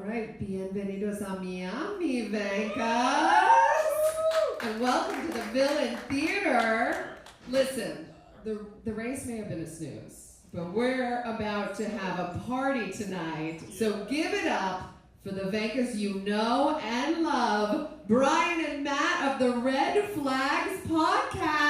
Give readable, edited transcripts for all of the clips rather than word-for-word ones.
right, bienvenidos a Miami, Vegas, and welcome to the Villain Theater. Listen, the race may have been a snooze, but we're about to have a party tonight, so give it up for the Vegas you know and love, Brian and Matt of the Red Flags Podcast.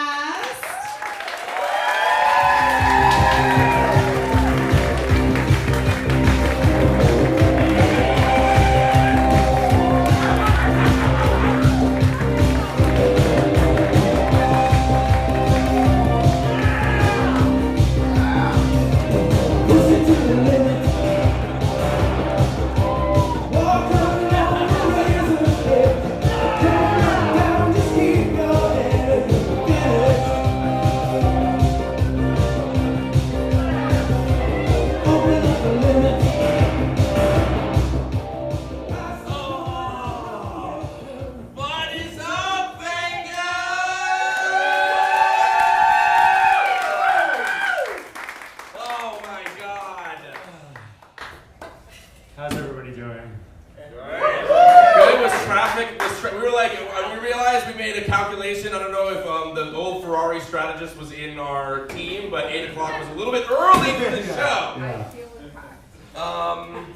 Was in our team, but 8 o'clock was a little bit early for the show.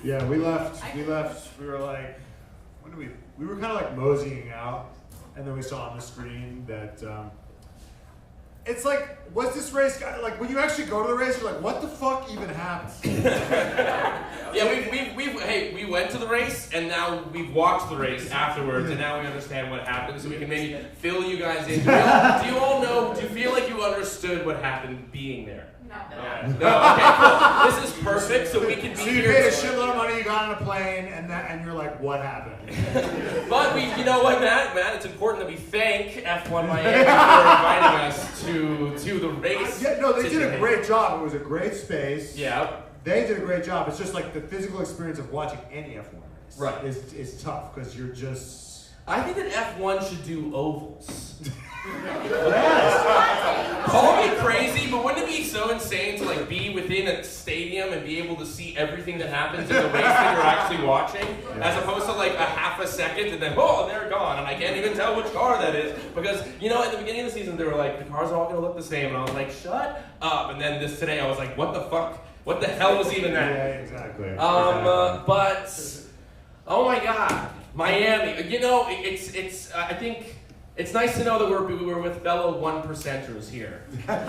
Yeah, we left. We were like, when did we were kind of like moseying out, and then we saw on the screen that it's like, what's this race got? Like, when you actually go to the race, you're like, what the fuck even happened? Yeah, we went to the race, and now we've watched the race afterwards, and now we understand what happened, so we can maybe fill you guys in. Do you all know, do you feel like you understood what happened being there? No. No? Okay, cool. This is perfect, so we can be so you here. paid a shitload of money, you got on a plane, and you're like, what happened? But you know what, Matt, it's important that we thank F1 Miami for inviting us to the race. They did a great job. It was a great space. Yeah. They did a great job. It's just like the physical experience of watching any F1 race right. is tough because you're just... I think that F1 should do ovals. Yes. Call me crazy, but wouldn't it be so insane to like be within a stadium and be able to see everything that happens in the race that you're actually watching, as opposed to like a half a second and then they're gone and I can't even tell which car that is because at the beginning of the season they were like the cars are all gonna look the same and I was like shut up, and then today I was like what the fuck, what the hell was even that? Yeah, exactly. But oh my god, Miami. It's I think. It's nice to know that we were with fellow 1%ers here. Because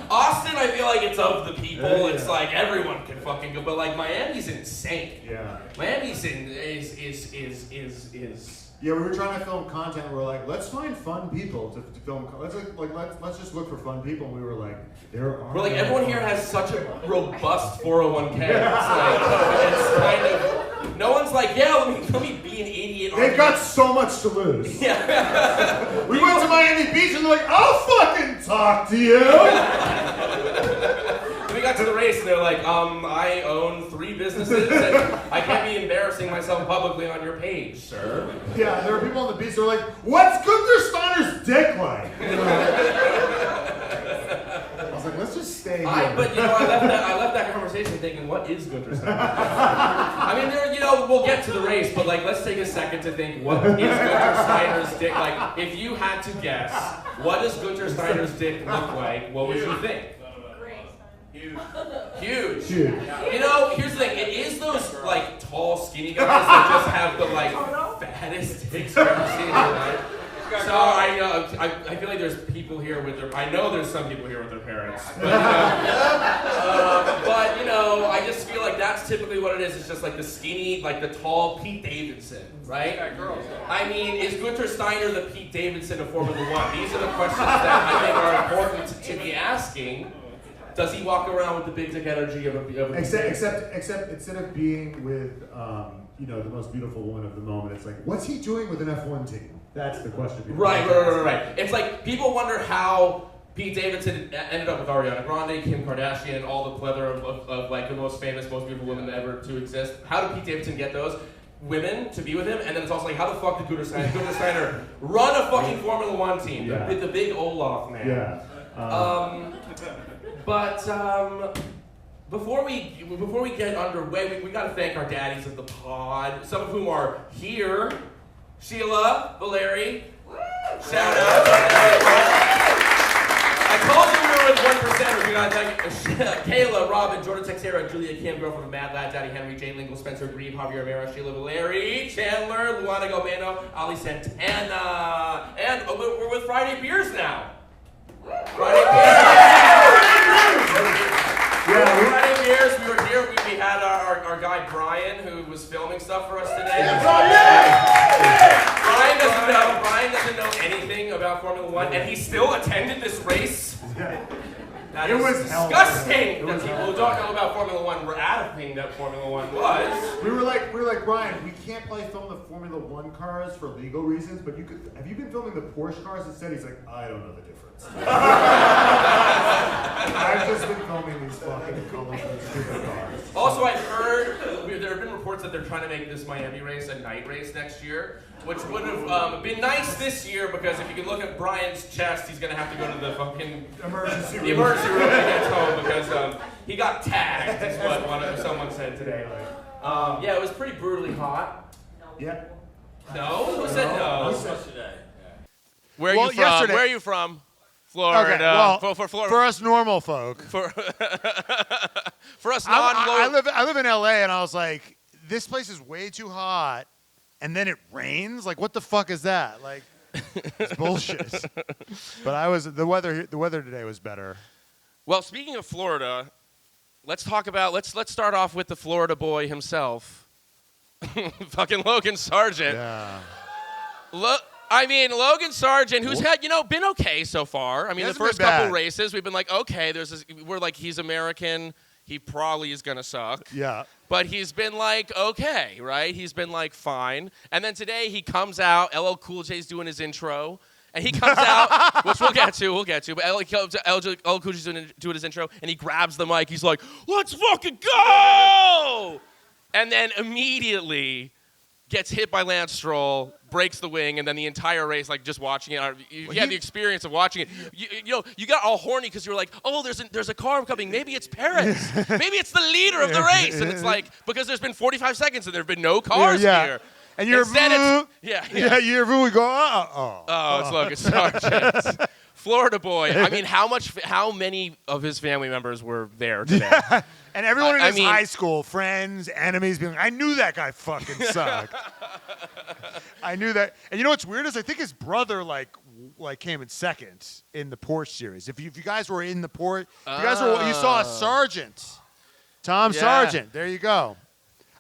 Austin, I feel like it's of the people. Yeah. It's like everyone can fucking go, but like Miami's insane. Yeah. Miami's is. Yeah, we were trying to film content. We were like, let's find fun people to film. Let's just look for fun people. And we were like, we're like everyone here has such a robust 401k. It's kind of. No one's like, let me be an idiot. They've got so much to lose. Yeah. We went to Miami Beach and they're like, I'll fucking talk to you. We got to the race and they're like, I own 3 businesses and I can't be embarrassing myself publicly on your page, sir. Yeah, there were people on the beach that were like, what's Gunther Steiner's dick like? I was like, let's just stay here. I left that conversation thinking, what is Gunther Steiner? I mean, we'll get to the race, but like, let's take a second to think, what is Gunther Steiner's dick like? If you had to guess, what does Gunther Steiner's dick look like? What would you think? Huge. Here's the thing. It is those like tall, skinny guys that just have the like fattest dicks you've ever seen in your life. So I feel like there's people here with their. I know there's some people here with their parents, but I just feel like that's typically what it is. It's just like the skinny, like the tall Pete Davidson, right? I mean, is Gunther Steiner the Pete Davidson of Formula One? These are the questions that I think are important to be asking. Does he walk around with the big dick energy of a except instead of being with the most beautiful woman of the moment, it's like, what's he doing with an F1 team? That's the question. Right. It's like people wonder how Pete Davidson ended up with Ariana Grande, Kim Kardashian, all the plethora of like the most famous, most beautiful women ever to exist. How did Pete Davidson get those women to be with him? And then it's also like, how the fuck did Gunther Steiner run a fucking Formula One team? Yeah. The big Olaf man. Yeah. But Before we get underway, we got to thank our daddies of the pod, some of whom are here. Sheila, Valeri, shout out. I told you we were with 1%. We got to thank Kayla, Robin, Jordan Texera, Julia Kim, girlfriend of Mad Lad, Daddy Henry, Jane Lingle, Spencer Grieve, Javier Mera, Sheila Valeri, Chandler, Luana Gomeno, Ali Santana, and we're with Friday Beers now. Friday Friday Beers, we were here. We had our guy Brian, who was filming stuff for us today. Brian doesn't know anything about Formula One, and he still attended this race. That is disgusting that people who don't know about Formula One were at a thing that Formula One was. We were like, Brian, we can't film the Formula One cars for legal reasons, but have you been filming the Porsche cars instead? He's like, I don't know the difference. I've just been filming these fucking colorful stupid cars. Also, I've heard there have been reports that they're trying to make this Miami race a night race next year, which would have been nice this year because if you can look at Brian's chest, he's going to have to go to the fucking emergency room when he gets home because he got tagged, is what someone said today. Yeah, it was pretty brutally hot. Yeah. No? Who said no? Yesterday. Where are you from? Yesterday. Where are you from? Florida. Okay, well, for Florida. for us normal folk. For us I live in LA, and I was like, this place is way too hot, and then it rains. Like, what the fuck is that? Like, it's bullshit. But the weather today was better. Well, speaking of Florida, let's start off with the Florida boy himself, fucking Logan Sargeant. Yeah. Logan Sargeant, who's had, been okay so far. I mean, the first couple races, we've been like, okay, we're like, he's American. He probably is going to suck. Yeah. But he's been like, okay, right? He's been like, fine. And then today he comes out, LL Cool J's doing his intro. And he comes out, which we'll get to. But LL Cool J's doing his intro, and he grabs the mic. He's like, let's fucking go! And then immediately gets hit by Lance Stroll, breaks the wing, and then the entire race, like just watching it, you had the experience of watching it. You got all horny because you were like, oh, there's a car coming. Maybe it's Perez. Maybe it's the leader of the race. And it's like, because there's been 45 seconds and there have been no cars here. And you're we go, it's Logan Sargeant. Florida boy. I mean, how many of his family members were there today? And everyone in his high school, friends, enemies, being like, I knew that guy fucking sucked. I knew that. And you know what's weird is I think his brother like came in second in the Porsche series. If you guys were in the Porsche, you saw a Sargeant, Tom Sargeant. There you go.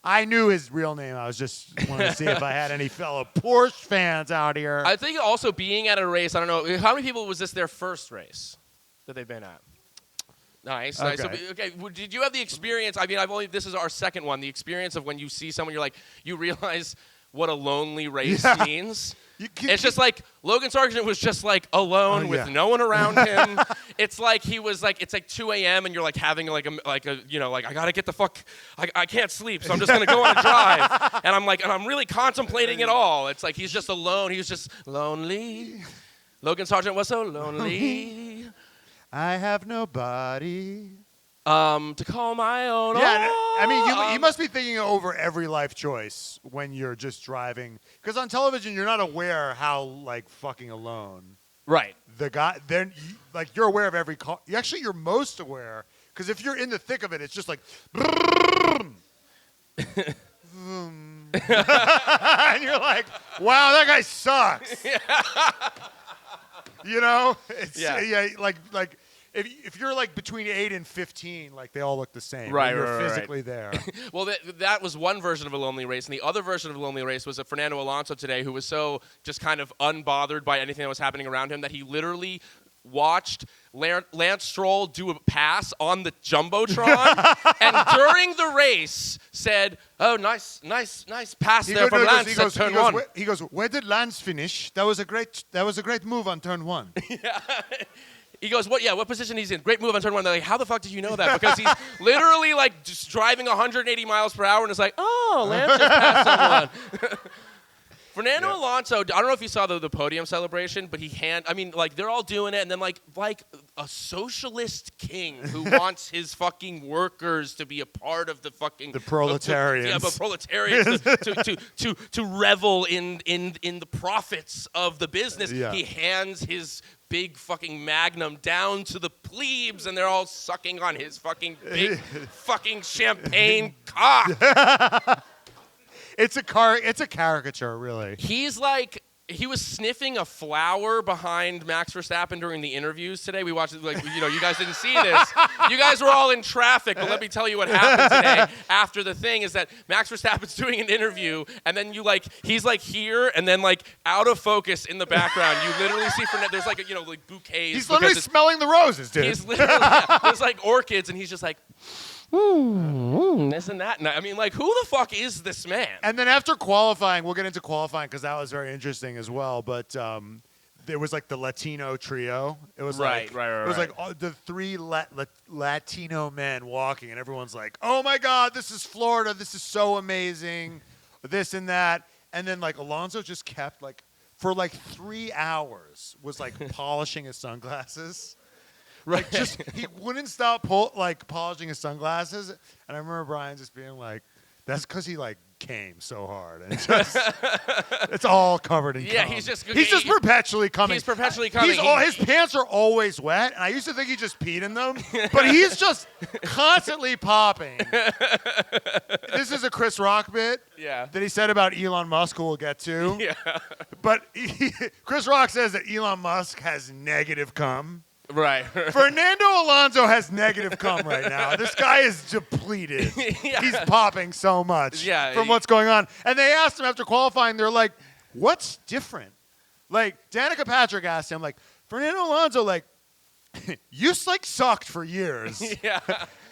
I knew his real name. I was just wanting to see if I had any fellow Porsche fans out here. I think also being at a race, I don't know, how many people was this their first race that they've been at? Nice. Okay. So, did you have the experience? I mean, this is our second one. The experience of when you see someone, you realize what a lonely race means. It's just like Logan Sargeant was just like alone with no one around him. It's like he was like, it's like 2 a.m. and you're like having like a I gotta get the fuck, I can't sleep, so I'm just gonna go on a drive. And I'm really contemplating it all. It's like he's just alone. He was just lonely. Logan Sargeant was so lonely. I have nobody to call my own. Yeah, I mean, you must be thinking over every life choice when you're just driving, because on television you're not aware how like fucking alone. Right. The guy, then you're aware of every car. You're most aware because if you're in the thick of it, it's just like. And you're like, wow, that guy sucks. It's like. If you're like between 8 and 15, like they all look the same. Right, you're physically there. Well, that was one version of a lonely race, and the other version of a lonely race was a Fernando Alonso today, who was so just kind of unbothered by anything that was happening around him that he literally watched Lance Stroll do a pass on the Jumbotron, and during the race said, "Oh, nice pass there from Lance at turn one." He goes, "Where did Lance finish? That was a great move on turn one." Yeah. He goes, what position he's in? Great move on turn one. They're like, how the fuck did you know that? Because he's literally like just driving 180 miles per hour and it's like, oh, Lance just passed someone. Fernando Alonso, I don't know if you saw the podium celebration, but they're all doing it, and then like a socialist king who wants his fucking workers to be a part of the fucking the proletarians. But proletarians to revel in the profits of the business. Yeah. He hands his big fucking magnum down to the plebes, and they're all sucking on his fucking big fucking champagne cock. It's a caricature, really. He's like, he was sniffing a flower behind Max Verstappen during the interviews today. We watched it, you guys didn't see this. You guys were all in traffic, but let me tell you what happened today after the thing is that Max Verstappen's doing an interview, and then he's like here, and then like out of focus in the background, you literally see there's like like bouquets. He's literally smelling the roses, dude. He's literally, there's like orchids, and he's just like, this and that. And I mean, like, who the fuck is this man? And then after qualifying, we'll get into qualifying because that was very interesting as well. But there was like the Latino trio. It was right. It was like the three Latino men walking, and everyone's like, "Oh my God, this is Florida. This is so amazing." This and that, and then like Alonso just kept like for like 3 hours was like polishing his sunglasses. Like he wouldn't stop polishing his sunglasses, and I remember Brian just being like, "That's because he like came so hard, and it's all covered in cum." He's just perpetually coming. He's perpetually coming. His pants are always wet, and I used to think he just peed in them, but he's just constantly popping. This is a Chris Rock bit that he said about Elon Musk, who we'll get to. Yeah, but Chris Rock says that Elon Musk has negative cum. Right. Fernando Alonso has negative cum right now. This guy is depleted. Yeah. He's popping so much from what's going on. And they asked him after qualifying, they're like, what's different? Like, Danica Patrick asked him, like, Fernando Alonso, like, you like sucked for years. Yeah.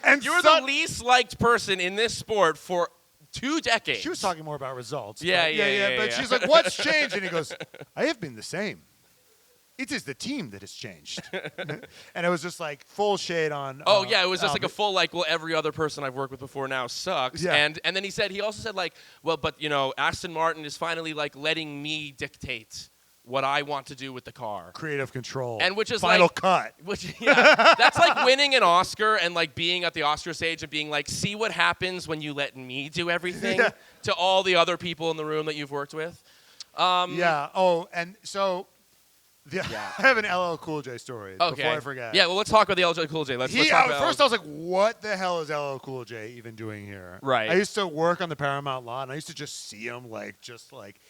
And you were the least liked person in this sport for 2 decades. She was talking more about results. Yeah. But she's like, what's changed? And he goes, I have been the same. It is the team that has changed. And it was just like full shade on. It was just like a full every other person I've worked with before now sucks. Yeah. And then he also said like, well, but Aston Martin is finally like letting me dictate what I want to do with the car. Creative control. And which is final cut. That's like winning an Oscar and like being at the Oscar stage and being like, see what happens when you let me do everything to all the other people in the room that you've worked with. And so. I have an LL Cool J story before I forget. Yeah, well, let's talk about the LL Cool J. Let's talk about first, I was like, what the hell is LL Cool J even doing here? Right. I used to work on the Paramount lot, and I used to just see him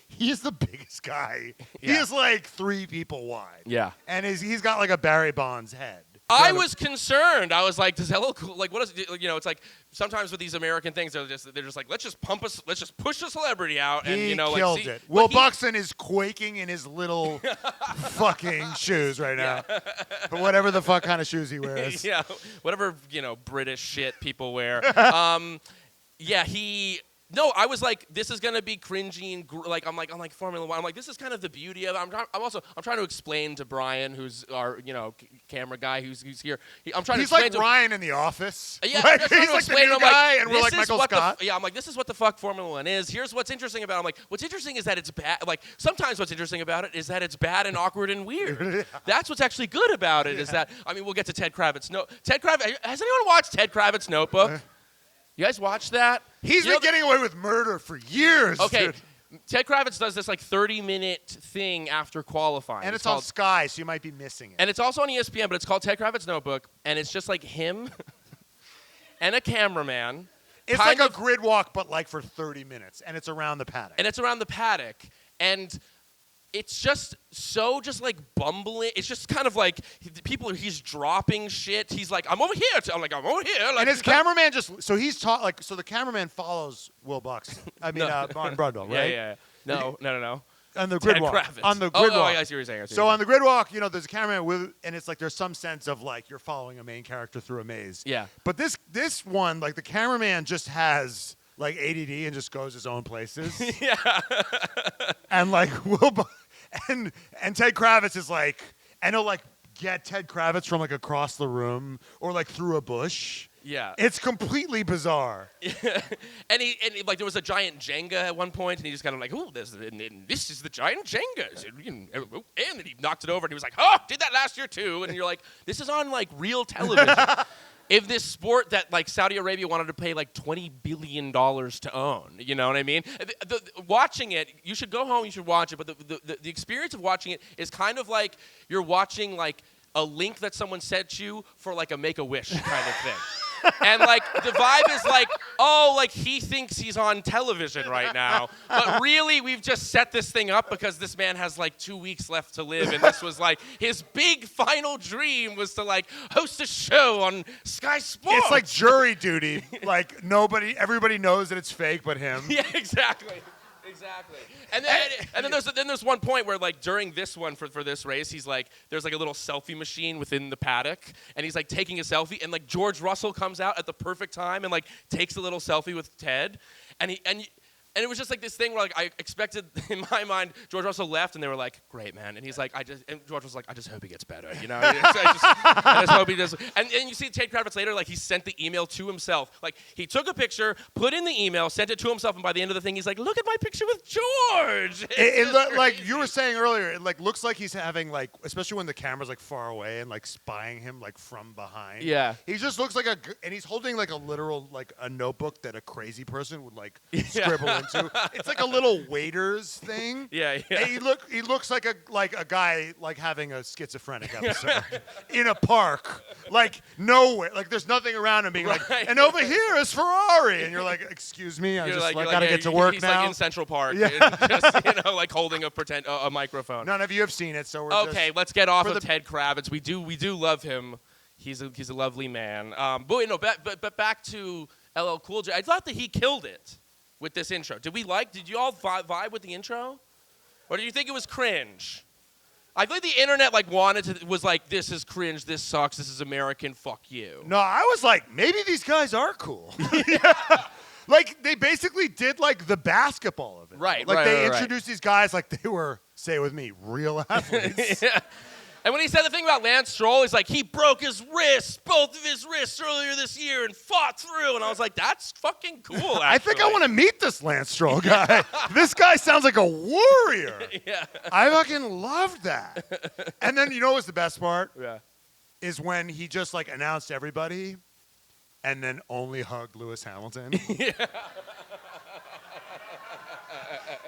he's the biggest guy. Yeah. He is like 3 people wide. Yeah. And he's got like a Barry Bonds head. I was concerned. I was like, does LL Cool, like, what is it? It's like sometimes with these American things, they're just like, let's just push a celebrity out, and he killed it. Will Buxton is quaking in his little fucking shoes right now, but whatever the fuck kind of shoes he wears. Yeah, whatever British shit people wear. No, I was like, this is gonna be cringy and I'm like Formula One. I'm like, this is kind of the beauty of it. I'm trying to explain to Brian, who's our camera guy, who's here. He's like Ryan in The Office. Yeah, he's like the new guy, and we're like Michael Scott. I'm like, this is what the fuck Formula One is. Here's what's interesting about it. I'm like, what's interesting is that it's bad. Like sometimes what's interesting about it is that it's bad and awkward and weird. That's what's actually good about it. Is that we'll get to Ted Kravitz. No, Ted Kravitz. Has anyone watched Ted Kravitz's Notebook? You guys watch that? He's been getting away with murder for years. Okay. Dude. Ted Kravitz does this 30-minute thing after qualifying. And it's on Sky, so you might be missing it. And it's also on ESPN, but it's called Ted Kravitz's Notebook, and it's just like him and a cameraman. It's like a grid walk, but like for 30 minutes, and it's around the paddock. And it's just so like bumbling. It's just kind of like he's dropping shit. He's like, I'm over here. I'm over here. Like, and his cameraman so he's taught so the cameraman follows Will Buxton. Martin Brundle, right? Yeah. No. On the grid walk. Kravitz. On the grid walk. I see what you're saying. So on the grid walk, there's a cameraman and it's like there's some sense of like you're following a main character through a maze. Yeah. But this one, like the cameraman just has like ADD and just goes his own places. Yeah. And like and Ted Kravitz is like, and he'll like get Ted Kravitz from like across the room or like through a bush. Yeah. It's completely bizarre. and he like there was a giant Jenga at one point, and he just kind of like, oh, this is the giant Jenga, and then he knocked it over, and he was like, oh, did that last year too, and you're like, this is on like real television. If this sport that like Saudi Arabia wanted to pay like $20 billion to own, you know what I mean? Watching it, you should go home, you should watch it, but the experience of watching it is kind of like you're watching like a link that someone sent you for like a Make-A-Wish kind of thing. And like the vibe is like, oh, like he thinks he's on television right now, but really we've just set this thing up because this man has like 2 weeks left to live, and this was like his big final dream was to like host a show on Sky Sports. It's like jury duty. Like everybody knows that it's fake, but him. Yeah, exactly. Exactly. And then there's one point where like during this one for this race, he's like there's like a little selfie machine within the paddock, and he's like taking a selfie, and like George Russell comes out at the perfect time and like takes a little selfie with Ted, and it was just like this thing where like I expected in my mind George Russell left and they were like, great man, and he's like and George was like, I just hope he gets better, you know. I just hope he does. And you see Ted Kravitz later, like he sent the email to himself, like he took a picture, put in the email, sent it to himself, and by the end of the thing he's like, look at my picture with George. Like you were saying earlier, it like looks like he's having like, especially when the camera's like far away and like spying him like from behind. Yeah. He just looks like and he's holding like a literal like a notebook that a crazy person would like scribble into. It's like a little waiter's thing. Yeah. And he looks like a guy like having a schizophrenic episode in a park, like nowhere, like there's nothing around him, being like, and over here is Ferrari, and you're like, excuse me, I just gotta get to work he's now. Like in Central Park, Yeah. just like holding a microphone. None of you have seen it, so we're okay. Let's get off of Ted Kravitz. We do love him. He's a lovely man. But back to LL Cool J. I thought that he killed it with this intro. Did you all vibe with the intro? Or do you think it was cringe? I feel like the internet was like, this is cringe, this sucks, this is American, fuck you. No, I was like, maybe these guys are cool. Like, they basically did, like, the basketball of it. Right, Like, they right. introduced these guys like they were, say it with me, real athletes. Yeah. And when he said the thing about Lance Stroll, he's like, he broke his wrists, both of his wrists earlier this year and fought through. And I was like, that's fucking cool, actually. I think I want to meet this Lance Stroll guy. This guy sounds like a warrior. Yeah. I fucking loved that. And then, you know what's the best part? Yeah. Is when he just, like, announced everybody and then only hugged Lewis Hamilton. Yeah.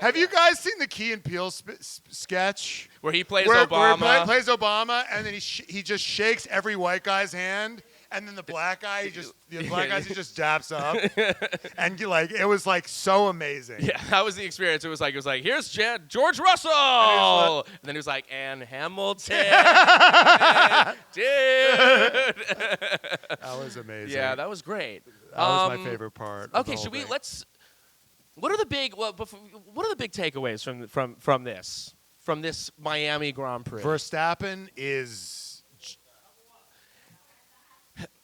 Have you guys seen the Key and Peele sketch? Where he plays Obama. Where he plays Obama, and then he just shakes every white guy's hand, and then the black guy, he just daps up. And it was like so amazing. Yeah, that was the experience. It was like, here's George Russell. And then he was like, and Hamilton. Dude. That was amazing. Yeah, that was great. That was my favorite part. Okay, what are the big takeaways from this Miami Grand Prix? Verstappen is.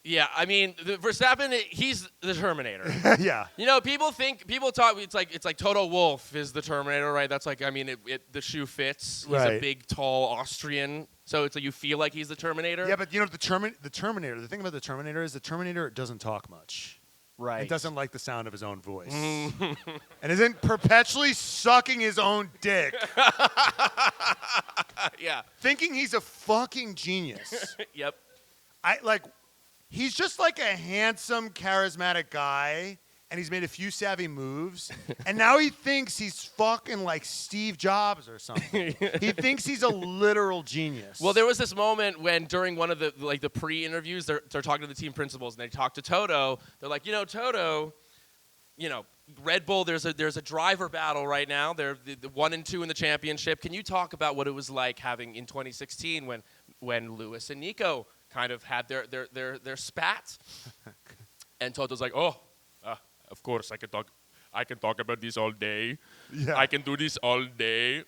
Yeah, I mean, Verstappen, he's the Terminator. Yeah. You know, people talk. It's like Toto Wolff is the Terminator, right? That's like, I mean, the shoe fits. He's a big, tall Austrian, so it's like you feel like he's the Terminator. Yeah, but you know the Terminator. The thing about the Terminator is the Terminator doesn't talk much. Right. He doesn't like the sound of his own voice. And isn't perpetually sucking his own dick. Yeah. Thinking he's a fucking genius. Yep. He's just like a handsome, charismatic guy, and he's made a few savvy moves, and now he thinks he's fucking like Steve Jobs or something. He thinks he's a literal genius. Well, there was this moment when during one of the pre-interviews, they're talking to the team principals, and they talk to Toto. They're like, Toto, Red Bull, there's a driver battle right now. They're the 1 and 2 in the championship. Can you talk about what it was like having in 2016 when Lewis and Nico kind of had their spat? And Toto's like, of course, I can talk about this all day. Yeah. I can do this all day,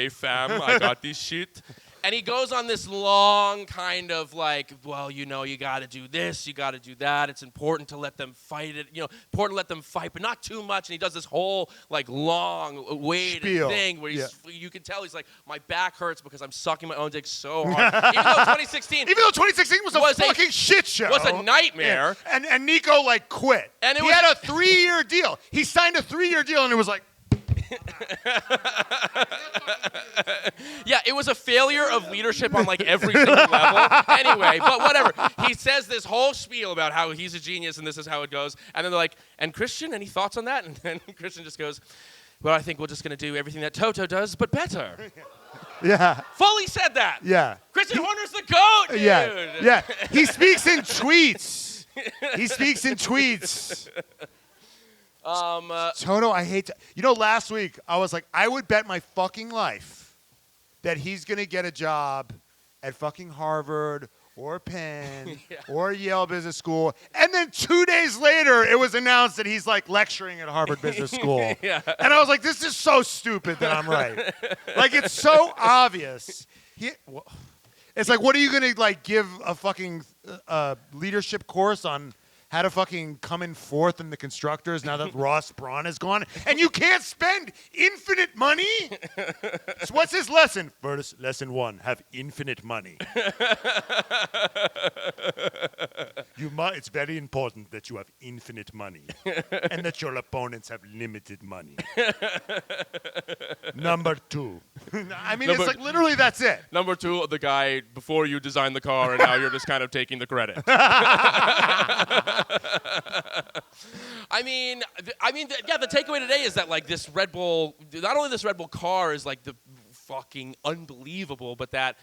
fam. I got this shit. And he goes on this long kind of like, well, you know, you got to do this, you got to do that. It's important to let them fight it, you know, important to let them fight, but not too much. And he does this whole like long waited thing where you can tell he's like, my back hurts because I'm sucking my own dick so hard. Even though 2016 was a fucking shit show. Was a nightmare. Yeah. And Nico like quit. And he had a 3-year deal. He signed a 3-year deal and it was like yeah, it was a failure of leadership on like every single level. Anyway, but whatever. He says this whole spiel about how he's a genius and this is how it goes. And then they're like, and Christian, any thoughts on that? And then Christian just goes, well, I think we're just going to do everything that Toto does, but better. Yeah. Fully said that. Yeah. Christian Horner's the GOAT, dude. Yeah. Yeah. He speaks in tweets. Toto, I hate to. You know, last week I was like, I would bet my fucking life that he's going to get a job at fucking Harvard or Penn or Yale Business School. And then 2 days later, it was announced that he's like lecturing at Harvard Business School. And I was like, this is so stupid that I'm right. Like, it's so obvious. It's like, what are you going to like give a fucking leadership course on how to fucking come in fourth in the constructors now that Ross Braun is gone? And you can't spend infinite money? So what's his lesson? First, lesson 1, have infinite money. It's very important that you have infinite money and that your opponents have limited money. Number 2. I mean, it's like literally that's it. Number 2, the guy before you designed the car and now you're just kind of taking the credit. I mean, the takeaway today is that like this Red Bull, not only this Red Bull car is like the fucking unbelievable, but that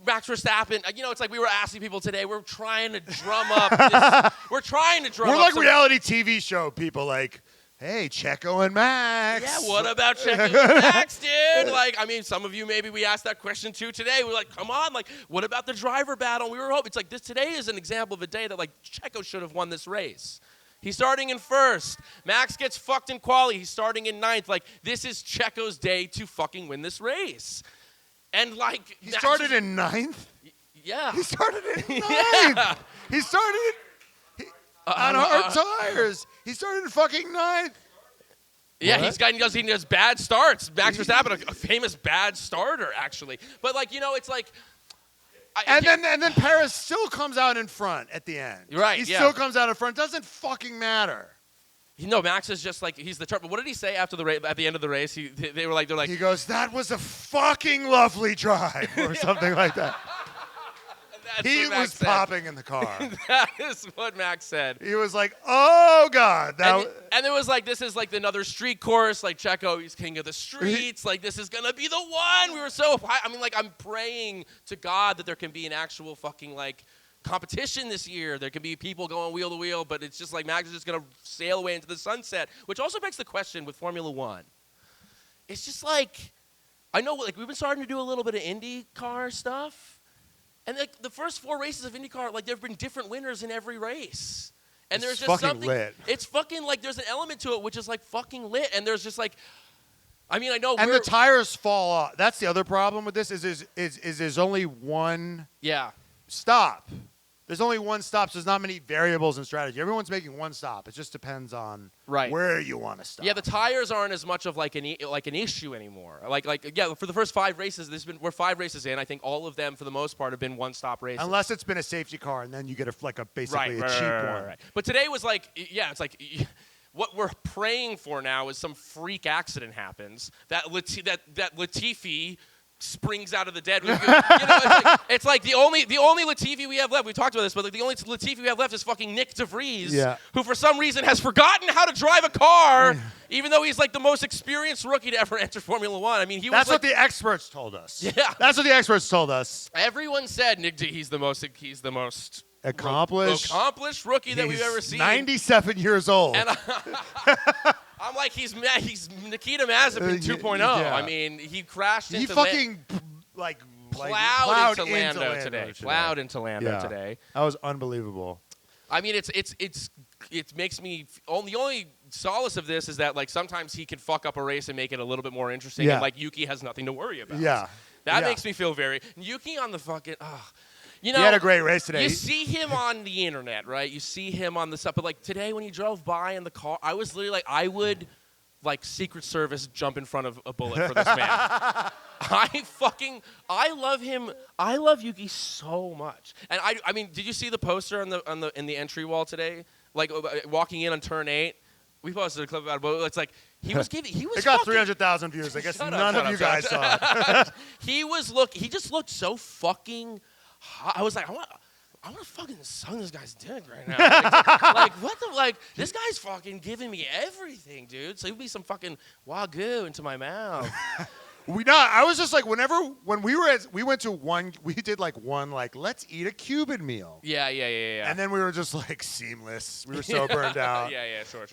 Max Verstappen, you know, it's like we were asking people today, we're trying to drum up this, we're like reality TV show people like, hey, Checo and Max. Yeah, what about Checo and Max, dude? Like, I mean, some of you, maybe we asked that question too today. We're like, come on, like, what about the driver battle? We were hoping. It's like this today is an example of a day that, like, Checo should have won this race. He's starting in first. Max gets fucked in quali. He's starting in ninth. Like, this is Checo's day to fucking win this race. And, like... He started in ninth? Yeah. He started in ninth. Yeah. He started on hard tires. He started in fucking ninth. Yeah, he does bad starts. Max Verstappen, a famous bad starter, actually. But, like, you know, it's like... And then Perez still comes out in front at the end. Right, He still comes out in front. Doesn't fucking matter. No, Max is just like, he's the turbo. What did he say after at the end of the race? They're like... He goes, that was a fucking lovely drive, or something like that. He was popping in the car. That is what Max said. He was like, oh, God. And it was like, this is like another street course. Like, Checo, he's king of the streets. Like, this is going to be the one. We were so high. I mean, like, I'm praying to God that there can be an actual fucking, like, competition this year. There can be people going wheel to wheel, but it's just like Max is just going to sail away into the sunset, which also begs the question with Formula One. It's just like, I know, like, we've been starting to do a little bit of IndyCar stuff. And like the first 4 races of IndyCar, like there have been different winners in every race. And there's just something lit. It's fucking like there's an element to it which is like fucking lit. And there's just like, I mean, I know. And the tires fall off. That's the other problem with this is there's only one stop. There's only one stop, so there's not many variables in strategy. Everyone's making one stop. It just depends on where you want to stop. Yeah, the tires aren't as much of like an issue anymore. Like for the first 5 races, we're 5 races in. I think all of them, for the most part, have been one-stop races. Unless it's been a safety car, and then you get basically a cheap one. Right. But today was like, it's like. What we're praying for now is some freak accident happens that Latifi springs out of the dead. It's like the only Latifi we have left. We talked about this, but the only Latifi we have left is fucking Nick DeVries, who for some reason has forgotten how to drive a car, even though he's like the most experienced rookie to ever enter Formula One. I mean, that's what the experts told us. Yeah, that's what the experts told us. Everyone said Nick he's the most accomplished rookie that we've ever seen. 97 years old. And I'm like, he's Nikita Mazepin 2.0. Yeah. I mean, he crashed into... He fucking, plowed into Lando today. Plowed into Lando today. That was unbelievable. I mean, it makes me... The only solace of this is that, like, sometimes he can fuck up a race and make it a little bit more interesting. Yeah. And, like, Yuki has nothing to worry about. Yeah. That makes me feel very. Yuki on the fucking. You know, he had a great race today. You see him on the internet, right? You see him on the stuff, but like today when he drove by in the car, I was literally like, I would, like Secret Service jump in front of a bullet for this man. I love him. I love Yuki so much. And I mean, did you see the poster in the entry wall today? Like walking in on turn 8. We posted a clip about it, but it's like he was. It got 300,000 views. I guess none of you guys saw it. He just looked so fucking. I was like, I want to fucking suck this guy's dick right now. Like what the this guy's fucking giving me everything, dude. So he'd be some fucking wagyu into my mouth. I was just like, when we went to one, we did like one, like, let's eat a Cuban meal. Yeah. And then we were just like seamless. We were so burned out. Yeah, sure.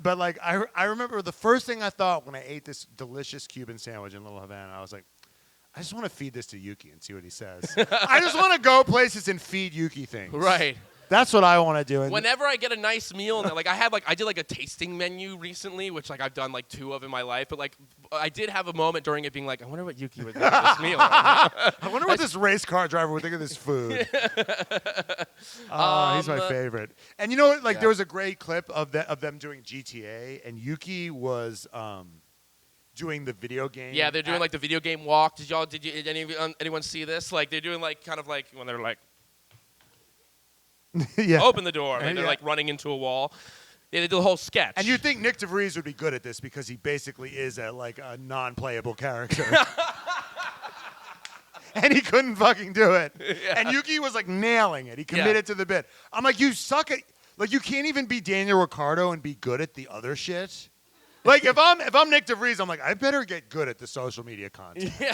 But like, I remember the first thing I thought when I ate this delicious Cuban sandwich in Little Havana, I was like, I just want to feed this to Yuki and see what he says. I just want to go places and feed Yuki things. Right. That's what I want to do. Whenever I get a nice meal, like I did like a tasting menu recently, which like I've done like 2 of in my life, but like I did have a moment during it being like, I wonder what Yuki would think of this meal. I wonder what this race car driver would think of this food. He's my favorite. And you know what? Like there was a great clip of them doing GTA, and Yuki was doing the video game. Yeah, they're doing like the video game walk. Did anyone see this? Like they're doing like kind of like when they're like open the door and they're like running into a wall. Yeah, they do the whole sketch. And you'd think Nick DeVries would be good at this because he basically is a non-playable character. And he couldn't fucking do it. Yeah. And Yuki was like nailing it. He committed to the bit. I'm like, you suck at you can't even be Daniel Ricciardo and be good at the other shit. Like if I'm Nick DeVries, I'm like, I better get good at the social media content. Yeah,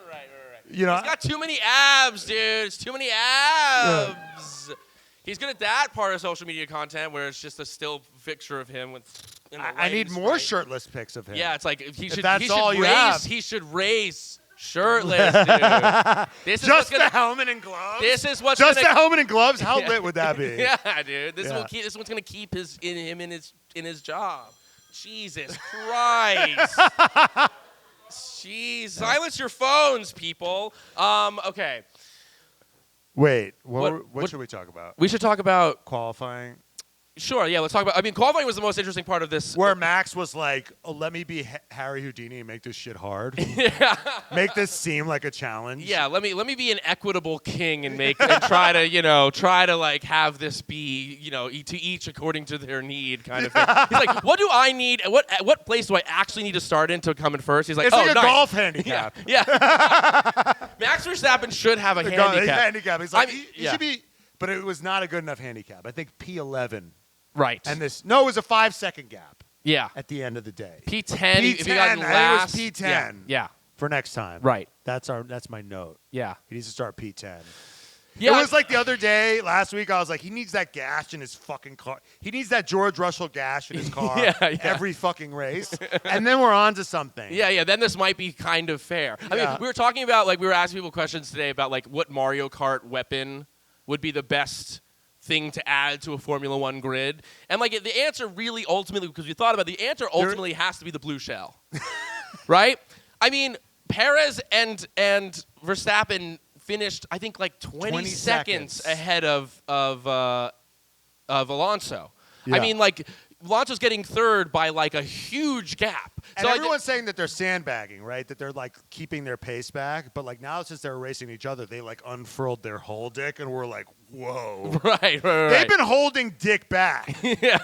right. You know, he's got too many abs, dude. It's too many abs. Yeah. He's good at that part of social media content where it's just a still picture of him with. I need more shirtless pics of him. Yeah, it's like he should race shirtless, dude. Just the helmet and gloves. This is what's just the helmet and gloves. How lit would that be? Yeah, dude. This is what's gonna keep him in his job. Jesus Christ. Jeez. Silence your phones, people. Okay. Wait. What should we talk about? We should talk about qualifying. Sure, yeah, let's talk about. I mean, qualifying was the most interesting part of this. Where Max was like, let me be Harry Houdini and make this shit hard. Yeah. Make this seem like a challenge. Yeah, let me be an equitable king and try to like have this be, to each according to their need kind of thing. He's like, what do I need? What place do I actually need to start in to come in first? He's like, it's like a golf handicap. Yeah. Max Verstappen should have a handicap. He's like, he should be, but it was not a good enough handicap. I think P11. Right. And it was a 5-second gap. Yeah. At the end of the day. P10. If he got last, I think it was P10. Yeah. For next time. Right. That's my note. Yeah. He needs to start P10. Yeah. It was like the other day, last week, I was like, he needs that gash in his fucking car. He needs that George Russell gash in his car every fucking race. And then we're on to something. Yeah. Then this might be kind of fair. I mean, we were talking about, we were asking people questions today about, what Mario Kart weapon would be the best thing to add to a Formula One grid. And, the answer really ultimately, because we thought about it, the answer ultimately has to be the blue shell. Right? I mean, Perez and Verstappen finished, I think, 20 seconds ahead of Alonso. Yeah. I mean, Alonso's getting third by a huge gap. And so everyone's saying that they're sandbagging, right? That they're keeping their pace back. But now since they're racing each other, they unfurled their whole dick, and we're like, whoa. Right. They've been holding dick back. Yeah.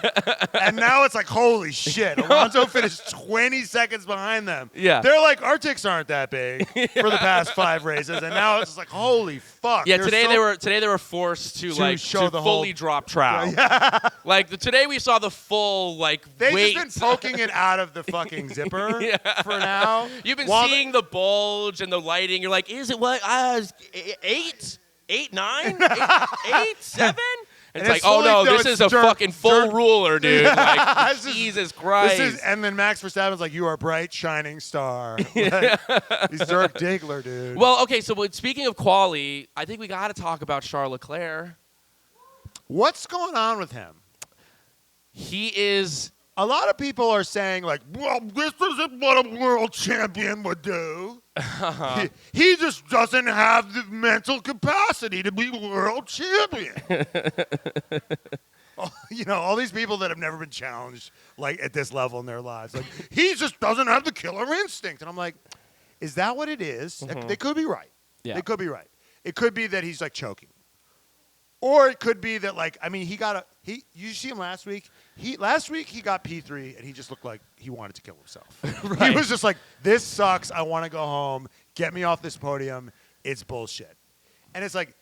And now it's holy shit. Alonso finished 20 seconds behind them. Yeah. They're our dicks aren't that big for the past 5 races, and now it's just holy fuck. Yeah. Today they were forced to show the fully drop trowel. Yeah. Today we saw the full They've weight. just been poking it out of the fucking zipper for now. You've been seeing the bulge and the lighting. You're like, is it what? 8, 9, 8, 7? And it's oh no, this is a fucking full ruler, dude. Jesus Christ. And then Max Verstappen's like, you are a bright, shining star. He's Dirk Diggler, dude. Well, okay, so speaking of quali, I think we got to talk about Charles Leclerc. What's going on with him? He is a lot of people are saying, like, well, this isn't what a world champion would do. He just doesn't have the mental capacity to be world champion. All these people that have never been challenged, like, at this level in their lives. Like, he just doesn't have the killer instinct. And I'm like, is that what it is? They could be right. Yeah. They could be right. It could be that he's, like, choking. Or it could be that, like, I mean, you see him last week? Last week he got P3 and he just looked like he wanted to kill himself. Right. He was just like, this sucks. I want to go home. Get me off this podium. It's bullshit. And it's like,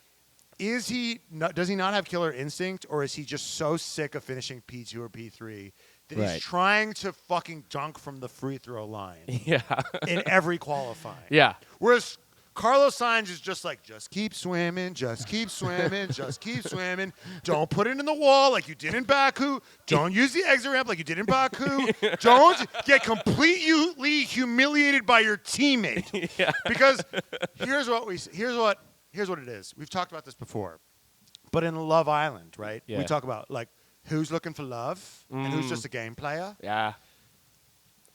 does he not have killer instinct, or is he just so sick of finishing P2 or P3 that he's trying to fucking dunk from the free throw line in every qualifying? Yeah. Whereas Carlos Sainz is just like, just keep swimming, just keep swimming, just keep swimming. Don't put it in the wall like you did in Baku. Don't use the exit ramp like you did in Baku. Don't get completely humiliated by your teammate. Yeah. Because here's what it is. We've talked about this before. But in Love Island, right? Yeah. We talk about, like, who's looking for love and who's just a game player. Yeah.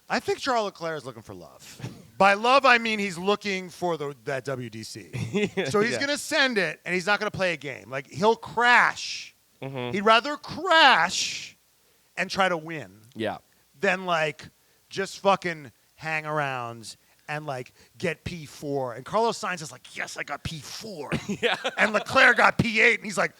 I think Charles Leclerc is looking for love. By love, I mean he's looking for that WDC. So he's going to send it, and he's not going to play a game. Like, he'll crash. Mm-hmm. He'd rather crash and try to win than, like, just fucking hang around and, like, get P4. And Carlos Sainz is like, yes, I got P4. Yeah. And Leclerc got P8. And he's like,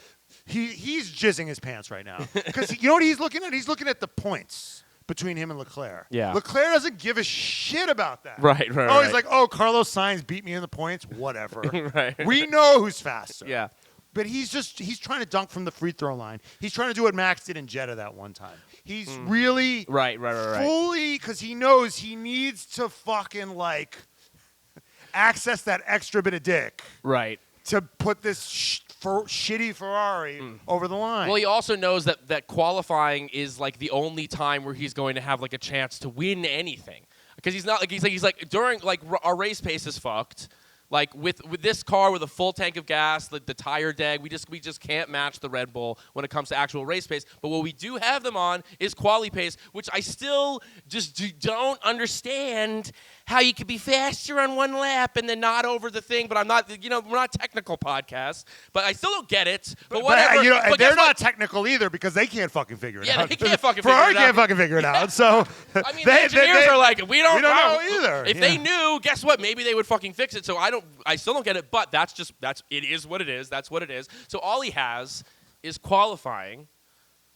he's jizzing his pants right now. Because you know what he's looking at? He's looking at the points between him and Leclerc. Yeah. Leclerc doesn't give a shit about that. Right. He's like, Carlos Sainz beat me in the points. Whatever. Right. We know who's faster. Yeah. But he's trying to dunk from the free throw line. He's trying to do what Max did in Jeddah that one time. He's really right. fully, because he knows he needs to fucking, like, access that extra bit of dick. Right. To put this shitty Ferrari over the line. Well, he also knows that qualifying is, like, the only time where he's going to have, like, a chance to win anything. Because he's not like he's like during, like, our race pace is fucked. Like, with this car with a full tank of gas, the tire deck, we just can't match the Red Bull when it comes to actual race pace. But what we do have them on is quali pace, which I still just don't understand how you could be faster on one lap and then not over the thing. But I'm not, we're not technical podcasts, but I still don't get it. But whatever. But they're not technical either because they can't fucking figure it out. Yeah, they can't fucking figure it out. Ferrari can't fucking figure it out. So I mean, the engineers are like, we don't know either. If they knew, guess what? Maybe they would fucking fix it. So I still don't get it, but it is what it is. That's what it is. So all he has is qualifying.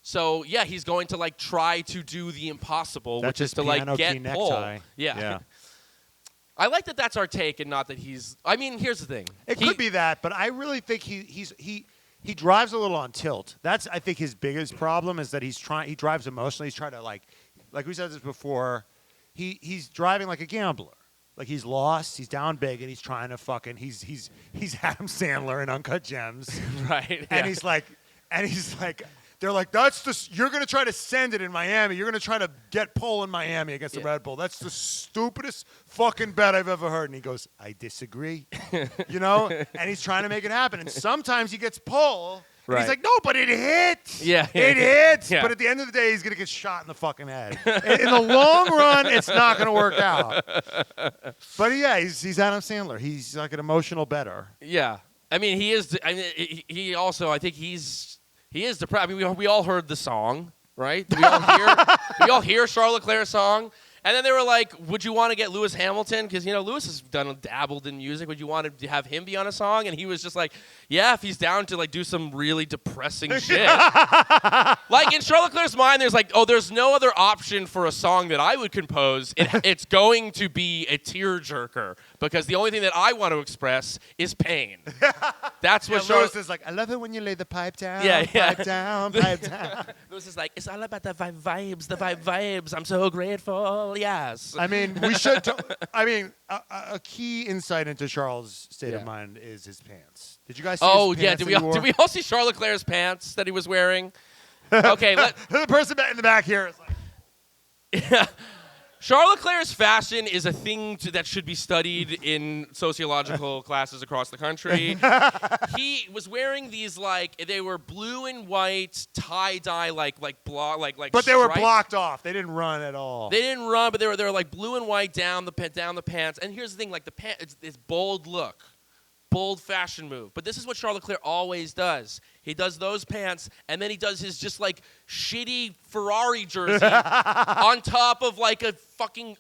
So yeah, he's going to, like, try to do the impossible, which is to, like, get pole. Yeah. I like that that's our take and not that he's I mean, here's the thing. It could be that, but I really think he drives a little on tilt. That's, I think, his biggest problem is that he drives emotionally. He's trying to, like we said this before, he's driving like a gambler. Like, he's lost, he's down big, and he's trying to fucking he's Adam Sandler in Uncut Gems. Right. And he's like they're like, you're gonna try to send it in Miami. You're gonna try to get pole in Miami against the Red Bull. That's the stupidest fucking bet I've ever heard. And he goes, I disagree. And he's trying to make it happen. And sometimes he gets pole. And he's like, no, but it hits. Yeah. It hits. Yeah. But at the end of the day, he's going to get shot in the fucking head. In the long run, it's not going to work out. But yeah, he's Adam Sandler. He's like an emotional bettor. Yeah. I mean, he is. I mean, he also, I think he is depressed. I mean, we all heard the song, right? We all hear Charles Leclerc's song. And then they were like, would you want to get Lewis Hamilton? Because, Lewis has dabbled in music. Would you want to have him be on a song? And he was just like, yeah, if he's down to, like, do some really depressing shit. Like, in Charles Leclerc's mind, there's like, there's no other option for a song that I would compose. It's going to be a tearjerker. Because the only thing that I want to express is pain. That's what Lewis is like, I love it when you lay the pipe down. Pipe down, pipe down. Lewis is like, it's all about the vibes. I'm so grateful. Yes. I mean, we should. A key insight into Charles' state of mind is his pants. Did you guys see his pants? Did we all see Charles Leclerc's pants that he was wearing? Okay. The person in the back here is like. Charles Leclerc's fashion is a thing that should be studied in sociological classes across the country. He was wearing these they were blue and white tie-dye like But they were stripes. blocked off. They didn't run at all. They didn't run, but they were like blue and white down the pants. And here's the thing, like the pants, it's bold look. Bold fashion move. But this is what Charles Leclerc always does. He does those pants, and then he does his just like shitty Ferrari jersey on top of like a fucking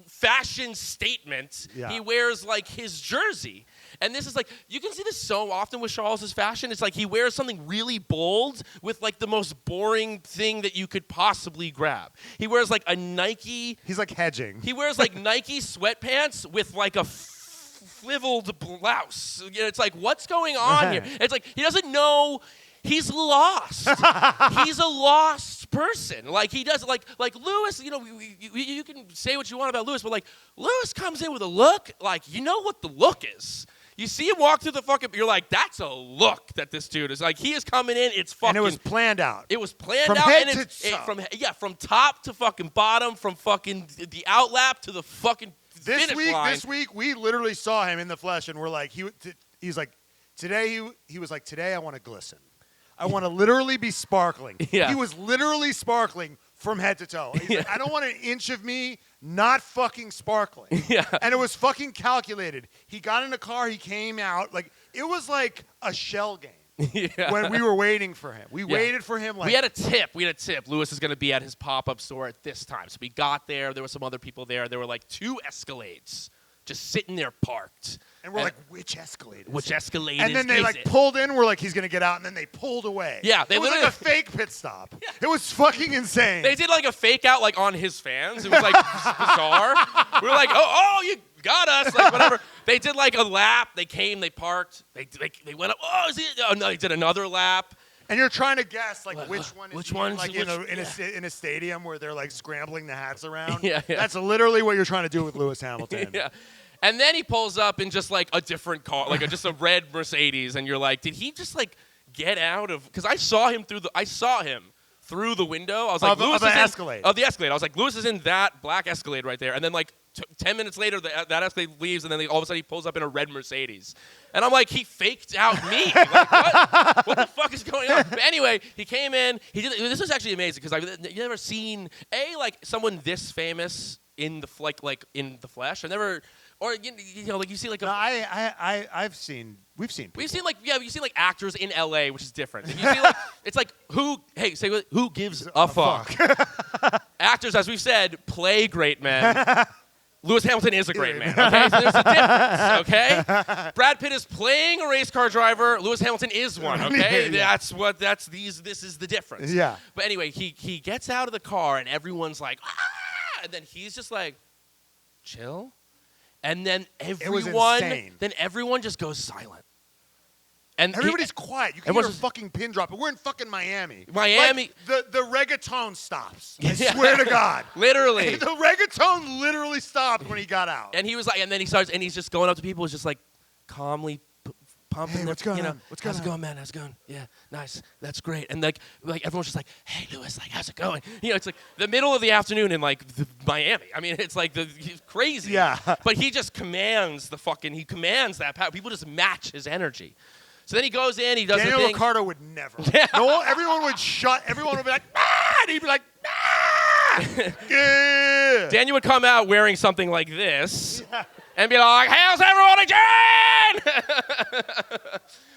fashion statement. Yeah. He wears like his jersey. And this is like, you can see this so often with Charles's fashion. It's like he wears something really bold with like the most boring thing that you could possibly grab. He wears like a Nike. He's like hedging. He wears like Nike sweatpants with like a swiveled blouse. You know, it's like, what's going on here? It's like he doesn't know. He's lost. He's a lost person. Like he does. Like Lewis. You know, you can say what you want about Lewis, but like Lewis comes in with a look. Like you know what the look is. You see him walk through the fucking. You're like, that's a look that this dude is like. He is coming in. It's fucking. And it was planned out. It was planned from out. Head and to from top to fucking bottom, from fucking the outlap to the fucking. This week, we literally saw him in the flesh, and we're like, he's like, today, he was like, today I want to glisten. I want to literally be sparkling. Yeah. He was literally sparkling from head to toe. He's like, I don't want an inch of me not fucking sparkling. Yeah. And it was fucking calculated. He got in the car, he came out, like, it was like a shell game. Yeah. When we were waiting for him. We waited for him like... We had a tip. Lewis is going to be at his pop-up store at this time. So we got there. There were some other people there. There were like 2 Escalades just sitting there parked. And we're like, which Escalade? Which Escalade And then they like pulled in. We're like, he's going to get out. And then they pulled away. Yeah. It was like a fake pit stop. Yeah. It was fucking insane. They did like a fake out like on his fans. It was like bizarre. We were like, oh, you got us. Like whatever. They did like a lap. They came. They parked. They went up. Oh, is it? Oh no, they did another lap. And you're trying to guess like which one is which one's like in a stadium where they're like scrambling the hats around. Yeah. That's literally what you're trying to do with Lewis Hamilton. Yeah. And then he pulls up in just like a different car, like just a red Mercedes, and you're like, did he just like get out of? Because I saw him through the window. I was like, Lewis is Escalade. Of the Escalade. I was like, Lewis is in that black Escalade right there. And then like 10 minutes later, that Escalade leaves, and then all of a sudden he pulls up in a red Mercedes. And I'm like, he faked out me. Like, what? What the fuck is going on? But anyway, he came in. This was actually amazing because I've never seen like someone this famous in the in the flesh. I've never. Or you know, like you see like we've seen you see like actors in LA, which is different. You see like it's like who gives a fuck? Actors, as we've said, play great men. Lewis Hamilton is a great man. Okay, so there's a difference. Okay, Brad Pitt is playing a race car driver. Lewis Hamilton is one. Okay, this is the difference. Yeah. But anyway, he gets out of the car and everyone's like, ah! And then he's just like, chill. And then everyone just goes silent. And everybody's quiet. You can hear a fucking pin drop. But we're in fucking Miami. Like, the reggaeton stops. I swear to God. Literally. The reggaeton literally stopped when he got out. And he was like, and then he starts, and he's just going up to people, just like calmly pumping. Hey, what's going on? How's it going, man? How's it going? Yeah, nice. That's great. And like everyone's just like, hey, Lewis, like, how's it going? You know, it's like the middle of the afternoon in like Miami. I mean, it's like he's crazy. Yeah. But he just commands that power. People just match his energy. So then he goes in, he does Daniel the thing. Ricciardo would never. No, everyone would be like, ah! And he'd be like, ah! Yeah. Daniel would come out wearing something like this. Yeah. And be like, how's everyone again?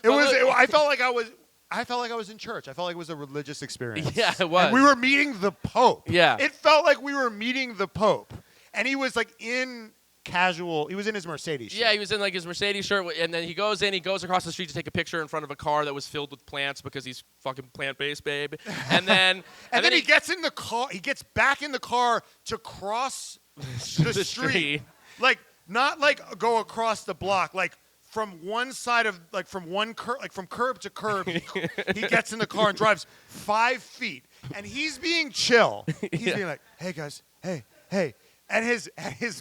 I felt like I was in church. I felt like it was a religious experience. Yeah, it was. And we were meeting the Pope. Yeah. It felt like we were meeting the Pope. And he was like in he was in his Mercedes shirt. Yeah, he was in like his Mercedes shirt, and then he goes across the street to take a picture in front of a car that was filled with plants because he's fucking plant-based, babe. And then he gets in the car. He gets back in the car to cross the street. Like not like go across the block, like from one side of from curb to curb. He gets in the car and drives 5 feet, and he's being chill. He's being like, "Hey guys, hey." And his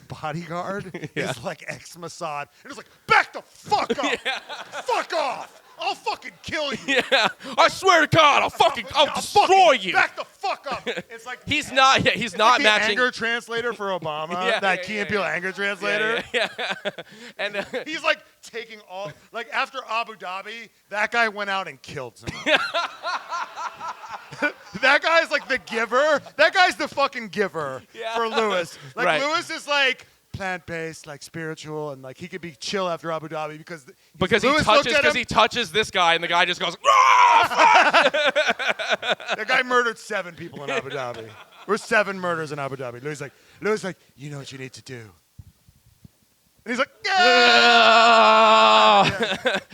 bodyguard is like ex-Mossad. And it's like, back the fuck up. Yeah. Fuck off. I'll fucking kill you. Yeah, I swear to God, I'll destroy you. Back the fuck up. It's like He's not like matching. the anger translator for Obama. That Key and Peele anger translator. Yeah. And he's like taking all like after Abu Dhabi, that guy went out and killed someone. That guy's like the giver. That guy's the fucking giver for Lewis. Like Lewis is like plant-based, like spiritual, and like he could be chill after Abu Dhabi because he touches this guy, and the guy just goes, "Ah, fuck!" That guy murdered 7 people in Abu Dhabi. We're 7 murders in Abu Dhabi. Lewis like, you know what you need to do. And he's like, yeah.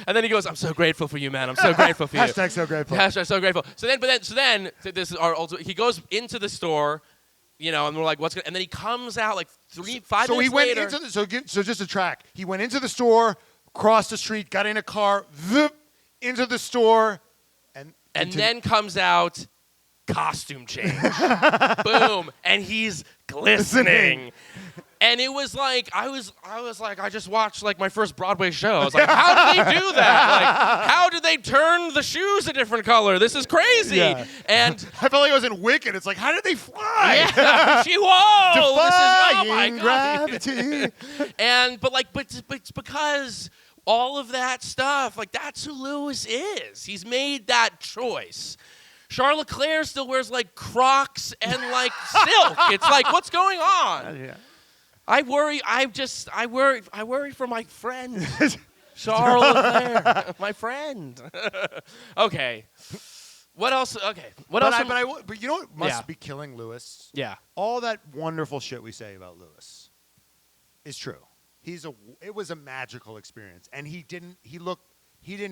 And then he goes, "I'm so grateful for you, man. I'm so grateful for you." Hashtag so grateful. Hashtag so grateful. So then, this is our ultimate. He goes into the store, you know, and we're like, "What's going?" And then he comes out like 5 minutes later. So just a track. He went into the store, crossed the street, got in a car, into the store, and then comes out, costume change, boom, and he's glistening. And it was like I was like I just watched like my first Broadway show. I was like, how did they do that? Like, how did they turn the shoes a different color? This is crazy. Yeah. And I felt like I was in Wicked. It's like, how did they fly? Yeah, whoa! Defying gravity. And but it's because all of that stuff, like that's who Lewis is. He's made that choice. Charles Leclerc still wears like Crocs and like silk. It's like, what's going on? Yeah. I worry for my friend. Charles Leclerc, my friend. Okay. What else? Okay. What else? But you know what must be killing Lewis? Yeah. All that wonderful shit we say about Lewis is true. It was a magical experience, and he didn't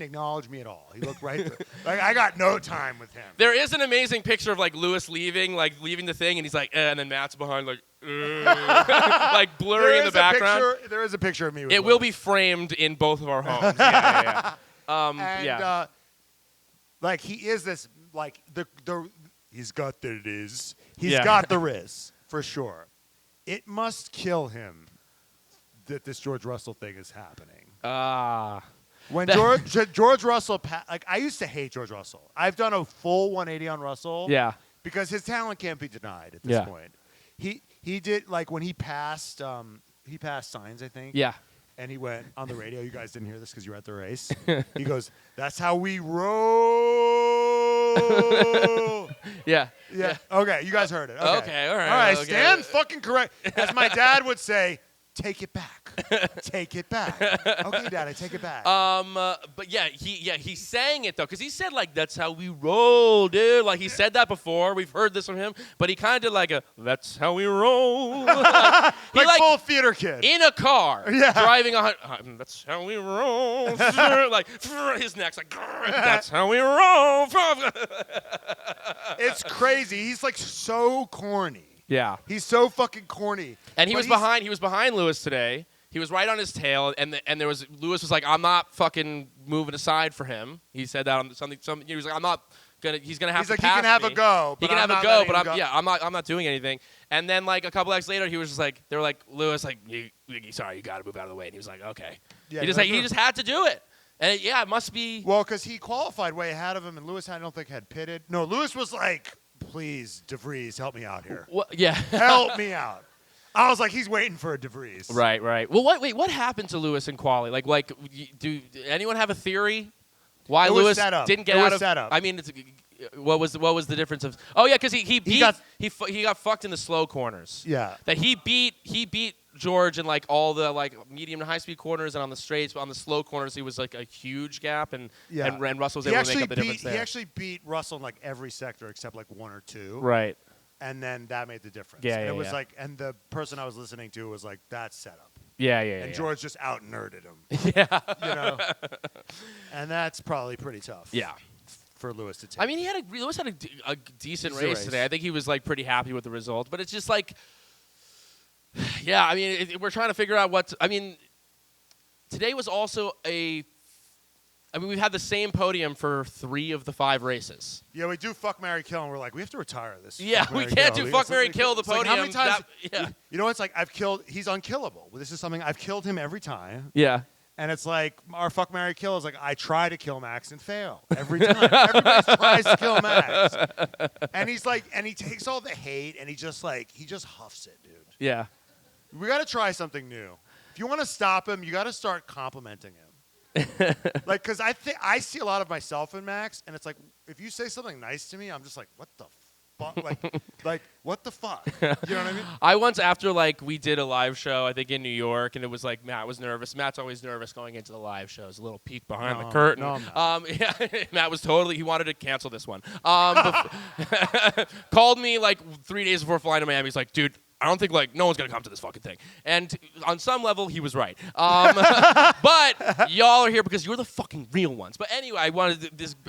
acknowledge me at all. He looked right through. Like I got no time with him. There is an amazing picture of like Lewis leaving the thing, and he's like, and then Matt's behind like, like blurry in the background. There is a picture of me. With it Lewis. will be framed in both of our homes. Yeah. Like he is this like he's got the riz. He's got the riz for sure. It must kill him that this George Russell thing is happening. When George Russell, like I used to hate George Russell. I've done a full 180 on Russell. Yeah. Because his talent can't be denied at this point. He did like when he passed signs, I think. Yeah. And he went on the radio. You guys didn't hear this because you were at the race. He goes, "That's how we roll." Yeah. Okay, you guys heard it. Okay, all right. All right, okay. stand fucking correct. As my dad would say, take it back. Take it back. Okay, Dad, I take it back. But he sang it though, because he said like that's how we roll, dude. Like he said that before. We've heard this from him, but he kind of did like a that's how we roll. like full theater kid in a car, driving that's how we roll. Like his neck's like that's how we roll. It's crazy. He's like so corny. Yeah. He's so fucking corny. And he was behind Lewis today. He was right on his tail, and Lewis was like, I'm not fucking moving aside for him. He said that on something. He was like, I'm not gonna. He's gonna have to pass me. He can have a go. He can have a go, but I'm not doing anything. And then like a couple hours later, he was just like, they were like, Lewis, like, sorry, you got to move out of the way. And he was like, okay. Yeah, he just had to do it. And it must be. Well, because he qualified way ahead of him, and Lewis I don't think had pitted. No, Lewis was like, please, DeVries, help me out here. Yeah. Help me out. I was like, he's waiting for a DeVries. Right. Well, what happened to Lewis in quali? Like, do anyone have a theory why Lewis didn't get out of? Setup. I mean, what was the difference of? Oh yeah, because he got fucked in the slow corners. Yeah. That he beat George in like all the like medium to high speed corners, and on the straights, but on the slow corners he was like a huge gap, and Russell was able to make up the difference there. He actually beat Russell in like every sector except like 1 or 2. Right. And then that made the difference. Yeah, and it was like, and the person I was listening to was like, that's setup. Yeah. And George just out nerded him. Yeah. You know? And that's probably pretty tough. Yeah. For Lewis to take. I mean, Lewis had a decent race today. I think he was like pretty happy with the result, but it's just like, yeah. I mean, we're trying to figure out today was also we've had the same podium for 3 of the 5 races. Yeah, we do fuck, marry, kill, and we're like, we have to retire this. Yeah, we can't do fuck, marry, kill the podium. Like, how many times? Yeah. You know, it's like he's unkillable. This is something I've killed him every time. Yeah. And it's like, our fuck, marry, kill is like, I try to kill Max and fail every time. Everybody tries to kill Max. And he's like, and he takes all the hate and he just huffs it, dude. Yeah. We got to try something new. If you want to stop him, you got to start complimenting him. Like, because I see a lot of myself in Max, and it's like, if you say something nice to me, I'm just like, what the fuck? Like, what the fuck? You know what I mean? I once, after like we did a live show, I think in New York, and it was like Matt was nervous. Matt's always nervous going into the live shows. A little peek behind the curtain. No, I'm not. Yeah, Matt was he wanted to cancel this one. Called me like 3 days before flying to Miami. He's like, dude, I don't think like no one's gonna come to this fucking thing. And on some level, he was right. But y'all are here because you're the fucking real ones. But anyway,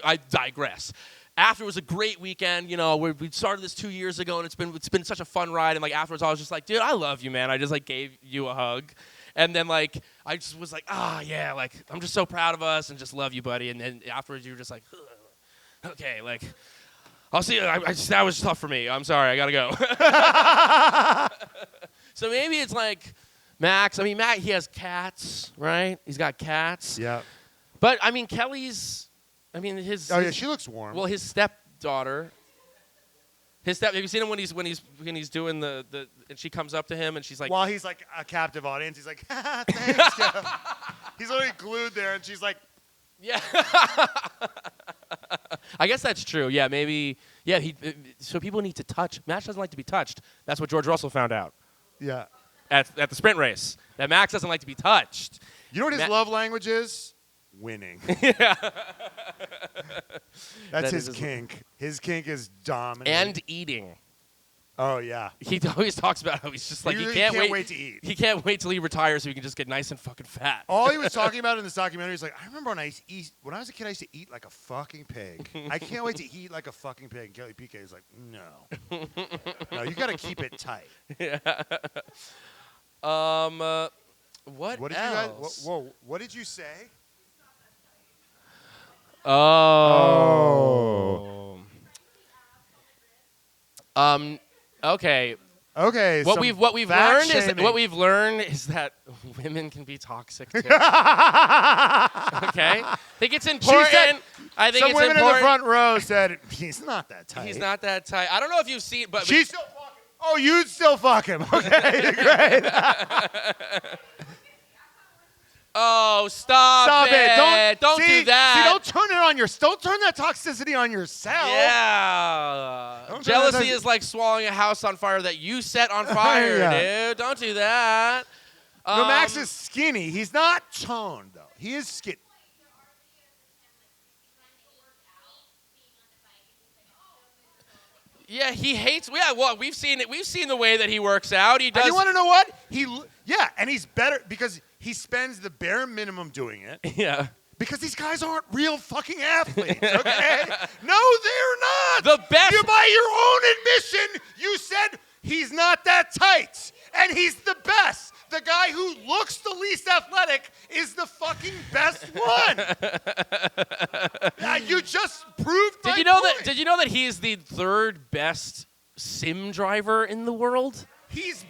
I digress. After it was a great weekend, you know, we started this 2 years ago, and it's been such a fun ride. And like afterwards, I was just like, dude, I love you, man. I just like gave you a hug, and then like I just was like, yeah, like I'm just so proud of us and just love you, buddy. And then afterwards, you were just like, okay, like. I'll see you. That was tough for me. I'm sorry. I got to go. So maybe it's like Max. I mean, Matt, he has cats, right? He's got cats. Yeah. But, I mean, Kelly's, I mean, his. Oh, yeah, she looks warm. Well, his stepdaughter. Have you seen him when he's doing the and she comes up to him and she's like. While he's like a captive audience, he's like, thanks, Kev. He's already glued there, and she's like. Yeah. I guess that's true. Yeah, maybe. Yeah, so people need to touch. Max doesn't like to be touched. That's what George Russell found out. Yeah. At the sprint race, that Max doesn't like to be touched. You know what his love language is? Winning. Yeah. That's his kink. His kink is dominating. And eating. Oh, yeah. He always talks about how he's just like, he he can't can't wait to eat. He can't wait till he retires so he can just get nice and fucking fat. All he was talking about in this documentary is like, I remember when I was a kid, I used to eat like a fucking pig. I can't wait to eat like a fucking pig. And Kelly PK is like, no. No, you got to keep it tight. Yeah. What did else? You guys, what did you say? Oh. Okay. Okay. What we've learned is that women can be toxic too. Okay. I think it's important. Some women in the front row said he's not that tight. He's not that tight. I don't know if you've seen, but she's still fucking. Oh, you'd still fuck him. Okay, great. Oh, stop it! Don't do that. See, don't turn that toxicity on yourself. Yeah. Jealousy is like swallowing a house on fire that you set on fire, dude. Don't do that. No, Max is skinny. He's not toned though. He is skinny. Yeah, he hates. Yeah, well, we've seen it. We've seen the way that he works out. He does. And you want to know what? And he's better because he spends the bare minimum doing it. Yeah. Because these guys aren't real fucking athletes, okay? No, they're not. The best. You, by your own admission, you said he's not that tight, and he's the best. The guy who looks the least athletic is the fucking best one. You just proved my point. Did you know that he's the third best sim driver in the world? He's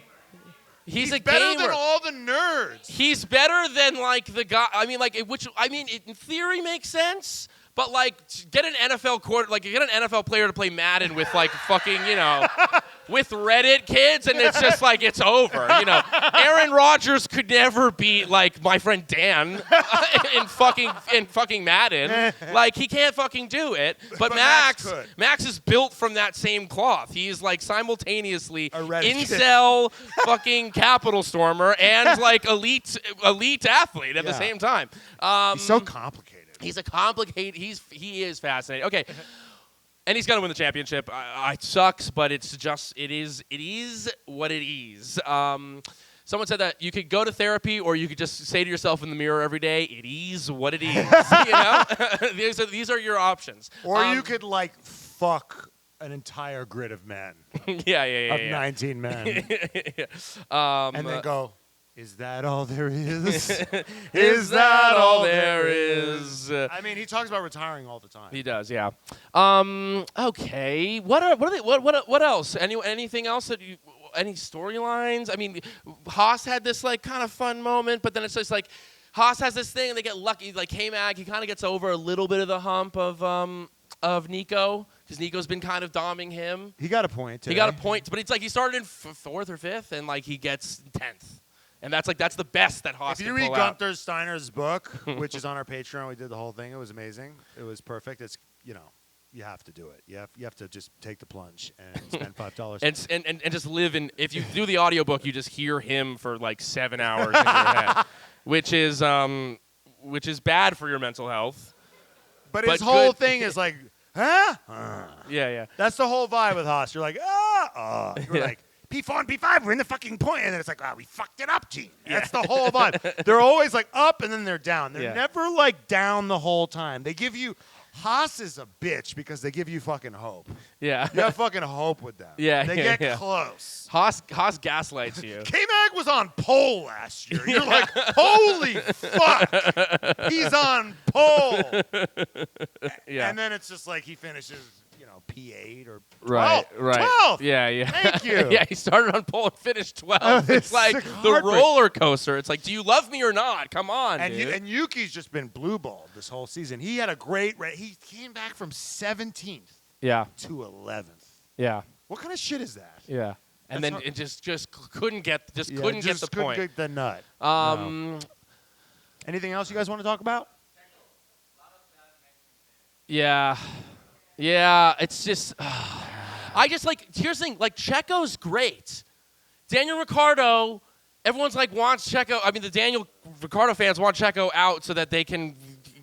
a better gamer. than all the nerds. He's better than like the guy. I mean, like it in theory makes sense. But like, get an NFL player to play Madden with like fucking, with Reddit kids, and it's just like it's over. Aaron Rodgers could never beat like my friend Dan in fucking Madden. Like he can't fucking do it. But Max is built from that same cloth. He's like simultaneously incel, fucking capital stormer, and like elite athlete at the same time. He's so complicated. He's he is fascinating. Okay. And he's gonna win the championship. It sucks, but it is what it is. Someone said that you could go to therapy or you could just say to yourself in the mirror every day, it is what it is. These are your options. Or you could like fuck an entire grid of men. Yeah. 19 men. And then go, is that all there is? Is that all there is? I mean, he talks about retiring all the time. He does, yeah. Okay. What else? Anything else that any storylines? I mean, Haas had this like kind of fun moment, but then it's just like Haas has this thing, and they get lucky. Like K-Mag, he kind of gets over a little bit of the hump of Nico, because Nico's been kind of doming him. He got a point today. He got a point, but it's like he started in 4th or 5th, and like he gets 10th. And that's the best that Haas If can you read pull out. Gunther Steiner's book, which is on our Patreon, we did the whole thing. It was amazing. It was perfect. It's, you have to do it. You have to just take the plunge and spend $5. And just live in. If you do the audiobook, you just hear him for like 7 hours in your head, which is bad for your mental health. But his whole good. thing is like, huh? Yeah. That's the whole vibe with Haas. You're like, You're like, P4 and P5, we're in the fucking point. And then it's like, we fucked it up, Gene. That's the whole vibe. They're always like up and then they're down. They're never like down the whole time. They give you, Haas is a bitch because they give you fucking hope. Yeah. You have fucking hope with them. Yeah. They get close. Haas gaslights you. K-Mag was on pole last year. You're like, holy fuck. He's on pole. Yeah. And then it's just like he finishes, P8 or 12th. Right. 12th. Yeah. Thank you. Yeah, he started on pole and finished 12th. It's like the roller coaster. It's like, do you love me or not? Come on, dude. And Yuki's just been blue balled this whole season. He had a great he came back from 17th to 11th. Yeah. What kind of shit is that? Yeah. And That's then it just couldn't get the point. Couldn't get the nut. No. Anything else you guys want to talk about? Yeah. Yeah, it's just I just here's the thing, Checo's great. Daniel Ricciardo, everyone's wants Checo. I mean, the Daniel Ricciardo fans want Checo out so that they can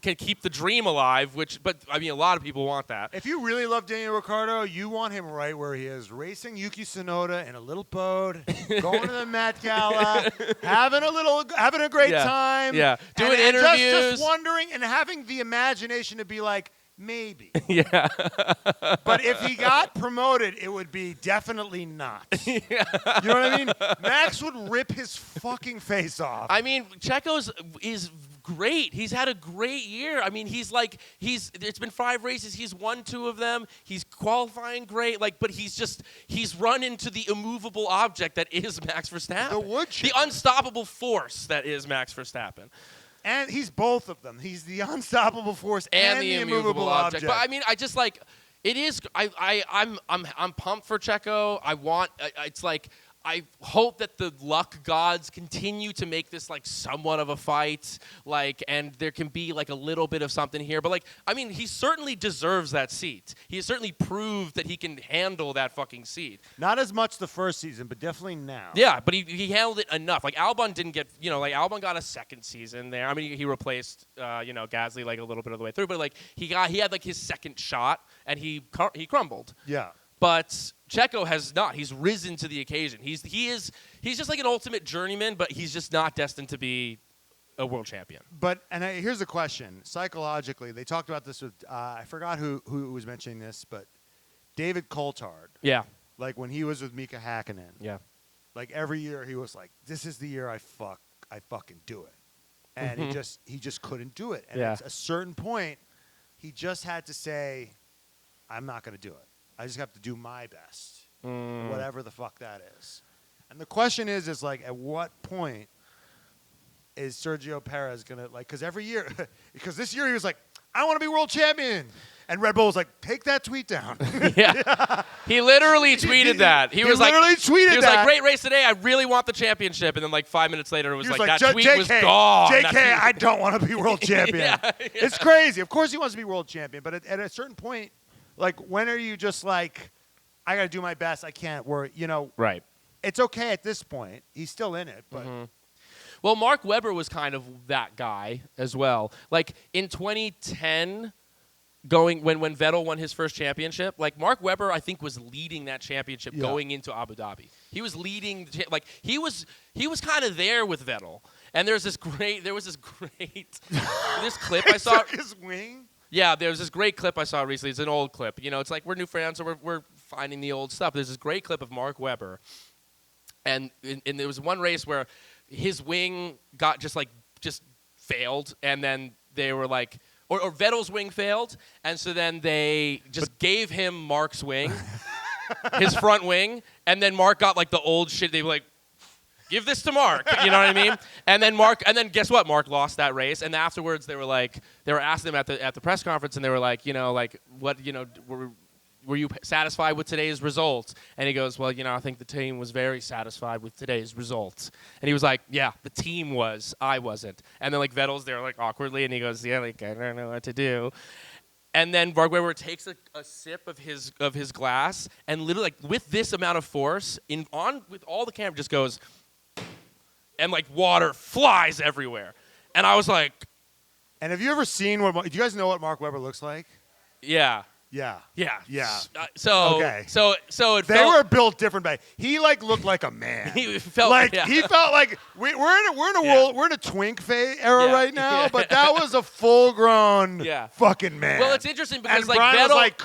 keep the dream alive, but a lot of people want that. If you really love Daniel Ricciardo, you want him right where he is, racing Yuki Tsunoda in a little boat, going to the Met Gala, having a great time. Yeah, doing and interviews. Just wondering and having the imagination to be like, maybe. Yeah. But if he got promoted, it would be definitely not. Yeah. You know what I mean? Max would rip his fucking face off. I mean, Checo's is great. He's had a great year. I mean, it's been 5 races. He's won 2 of them. He's qualifying great. But he's run into the immovable object that is Max Verstappen. The wood chip. The unstoppable force that is Max Verstappen. And he's both of them. He's the unstoppable force and the immovable object. But I mean, I just it is. I'm pumped for Checo. I hope that the luck gods continue to make this somewhat of a fight, and there can be a little bit of something here. But he certainly deserves that seat. He has certainly proved that he can handle that fucking seat. Not as much the first season, but definitely now. Yeah, but he handled it enough. Albon didn't get, Albon got a second season there. I mean, he replaced, Gasly a little bit of the way through, but he had his second shot, and he crumbled. Yeah. But Checo has not. He's risen to the occasion. He's just like an ultimate journeyman, but he's just not destined to be a world champion. But here's the question: psychologically, they talked about this with I forgot who was mentioning this, but David Coulthard. Yeah. When he was with Mika Hakkinen. Yeah. Every year he was like, "This is the year I fucking do it," and he just couldn't do it. And at a certain point, he just had to say, "I'm not going to do it. I just have to do my best, whatever the fuck that is." And the question is at what point is Sergio Perez gonna because every year, because this year he was like, "I want to be world champion," and Red Bull was like, "Take that tweet down." Yeah, he literally tweeted that. He was literally tweeted he was that. "Great race today. I really want the championship." And then 5 minutes later, it was that tweet JK, was gone. JK, I don't want to be world champion. Yeah. It's crazy. Of course he wants to be world champion, but at a certain point. When are you just I got to do my best. I can't worry. Right. It's okay at this point. He's still in it. But Well, Mark Webber was kind of that guy as well. In 2010, when Vettel won his first championship, Mark Webber, I think, was leading that championship going into Abu Dhabi. He was leading. He was kind of there with Vettel. And there was this clip I saw. Took his wing. Yeah, there's this great clip I saw recently. It's an old clip. It's we're new fans, so we're finding the old stuff. There's this great clip of Mark Webber, and there was one race where his wing got just failed, and then they were or Vettel's wing failed, and so then they just gave him Mark's wing, his front wing, and then Mark got the old shit. They were give this to Mark. You know what I mean? And then guess what? Mark lost that race. And afterwards, they were asking him at the press conference, and they were like, what, were you satisfied with today's results? And he goes, well, I think the team was very satisfied with today's results. And he was like, yeah, the team was. I wasn't. And then, Vettel's there, awkwardly, and he goes, yeah, I don't know what to do. And then Mark Webber takes a sip of his glass, and literally, with this amount of force, with all the camera, just goes, and, water flies everywhere. And I was like... And have you ever seen do you guys know what Mark Webber looks like? Yeah. Yeah. Yeah. Yeah. Okay. So they were built different, but he looked like a man. He felt he felt like we're in a world, we're in a twink phase era right now, but that was a full grown fucking man. Well, it's interesting because and Brian Vettel was like,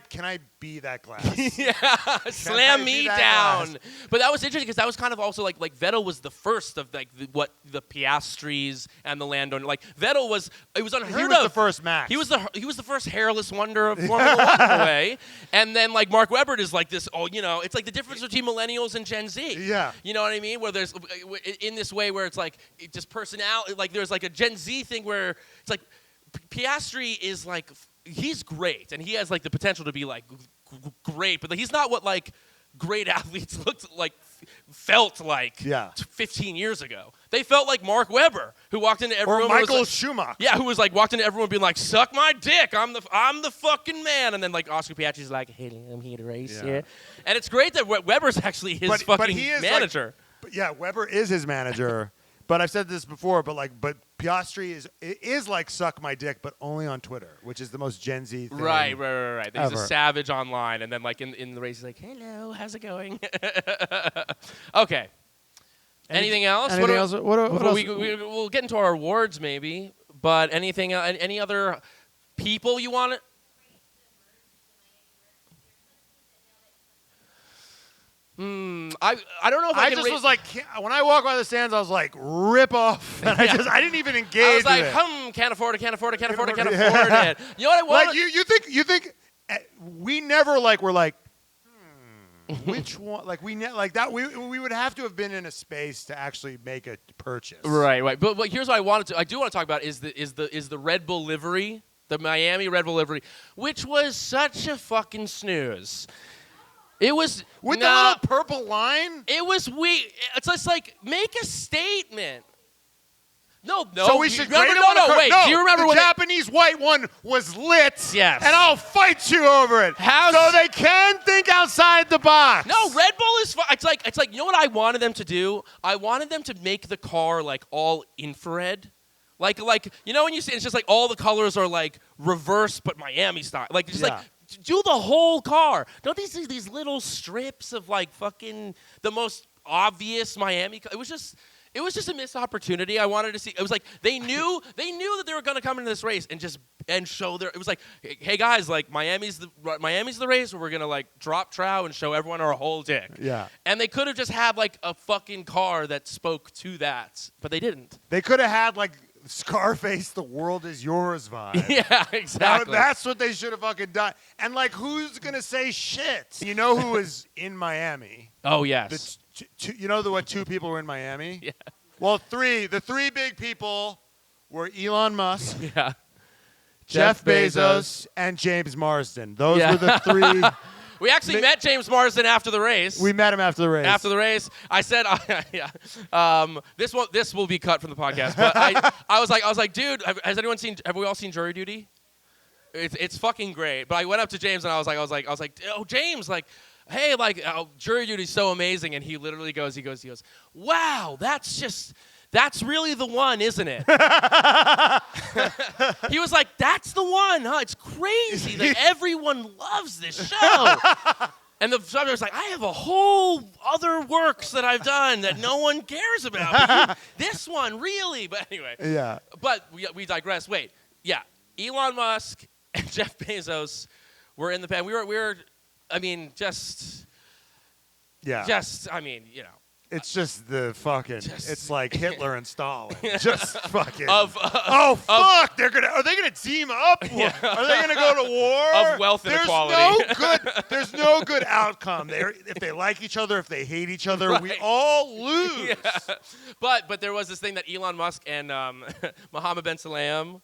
can I be that glass? Slam me down. Glass? But that was interesting because that was kind of also like Vettel was the first of what the Piastris and the Lando. Vettel was unheard of. He was the first Max. He was the first hairless wonder of Formula One in a way. And then Mark Webber is this. It's like the difference between millennials and Gen Z. Yeah. You know what I mean? Where there's in this way where it's just personality. There's a Gen Z thing where it's Piastri is he's great and he has the potential to be great, but he's not what great athletes felt like 15 years ago. They felt like Mark Webber, who walked into everyone. Or Michael Schumacher. Yeah, who was walked into everyone being suck my dick, I'm the fucking man. And then Oscar Piastri's hey, I'm here to race here. And it's great that Webber's actually his fucking manager. Webber is his manager. But I've said this before, but Piastri is like suck my dick, but only on Twitter, which is the most Gen Z thing. Right. He's a savage online, and then in the race he's hello, how's it going? Okay. Anything else? Anything else? What else? We'll get into our awards maybe, but anything? Any other people you want to? I don't know if I can was when I walked by the stands, I was like, rip off. And I didn't even engage. I was can't afford it. You know what I want? You think we never were which one? We would have to have been in a space to actually make a purchase. Right. But here's what I do want to talk about is the Red Bull livery, the Miami Red Bull livery, which was such a fucking snooze. It was with the little purple line. It was It's just make a statement. No. So we should remember. No. Wait. Do you remember when the Japanese white one was lit? Yes. And I'll fight you over it. So they can think outside the box. No, Red Bull is. It's like you know what I wanted them to do? I wanted them to make the car all infrared. When you see it's just all the colors are reverse but Miami style. Do the whole car. Don't these see these little strips of fucking the most obvious Miami? It was just a missed opportunity. I wanted to see. It was they knew that they were going to come into this race and show their. It was hey guys, Miami's the race where we're going to drop trow and show everyone our whole dick. Yeah. And they could have just had a fucking car that spoke to that, but they didn't. They could have had Scarface, the world is yours vibe. Yeah, exactly. That's what they should have fucking done. And who's gonna say shit? You know who was in Miami? Oh yes. You know what two people were in Miami? Yeah. Well, three. The three big people were Elon Musk, Jeff Bezos, and James Marsden. Those were the three. We actually met James Marsden after the race. We met him after the race. After the race, I said, this will be cut from the podcast. But I was like, dude, have we all seen Jury Duty? It's fucking great. But I went up to James and I was like, oh James, hey, Jury Duty's so amazing. And he literally goes, wow, that's really the one, isn't it? He was like, that's the one, huh? It's crazy. Everyone loves this show. And the subject was like, I have a whole other works that I've done that no one cares about. But this one, really? But anyway. Yeah. But we digress. Wait. Yeah. Elon Musk and Jeff Bezos were in the pen. We were. I mean, just. Yeah. Just. I mean, It's just the fucking. It's like Hitler and Stalin. Just fucking. Fuck! Are they gonna team up? Yeah. Are they gonna go to war? Of wealth inequality. There's no good outcome. If they like each other, if they hate each other, Right. we all lose. Yeah. But there was this thing that Elon Musk and Mohammed bin Salem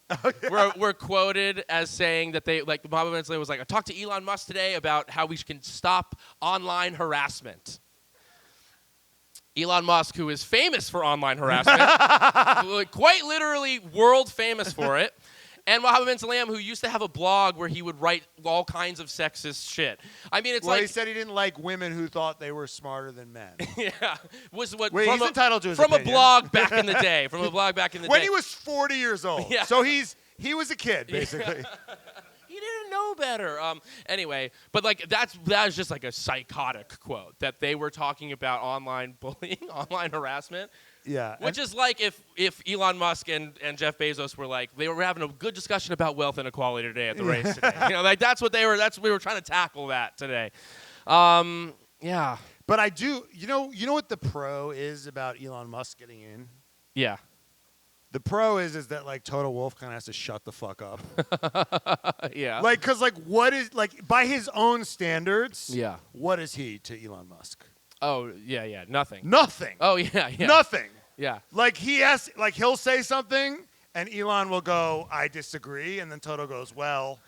were quoted as saying that Mohammed bin Salem was like, I talked to Elon Musk today about how we can stop online harassment. Elon Musk, who is famous for online harassment, quite literally world famous for it, and Mohammed bin Salem, who used to have a blog where he would write all kinds of sexist shit. I mean, he said he didn't like women who thought they were smarter than men. Yeah, he's entitled to his opinion. A blog back in the day. From a blog back in the day. When he was 40 years old. Yeah. So he was a kid, basically. Yeah. He didn't know better. Anyway, but that was just like a psychotic quote that they were talking about online bullying, online harassment. Yeah. Which is like if Elon Musk and Jeff Bezos were like, they were having a good discussion about wealth inequality today at the race today. That's what we were trying to tackle that today. Yeah. But I do, you know what the pro is about Elon Musk getting in? Yeah. The pro is that Toto Wolff kind of has to shut the fuck up. Yeah. Because what is by his own standards? Yeah. What is he to Elon Musk? Oh yeah, nothing. Nothing. Oh yeah. Nothing. Yeah. He'll say something and Elon will go, I disagree, and then Toto goes, well,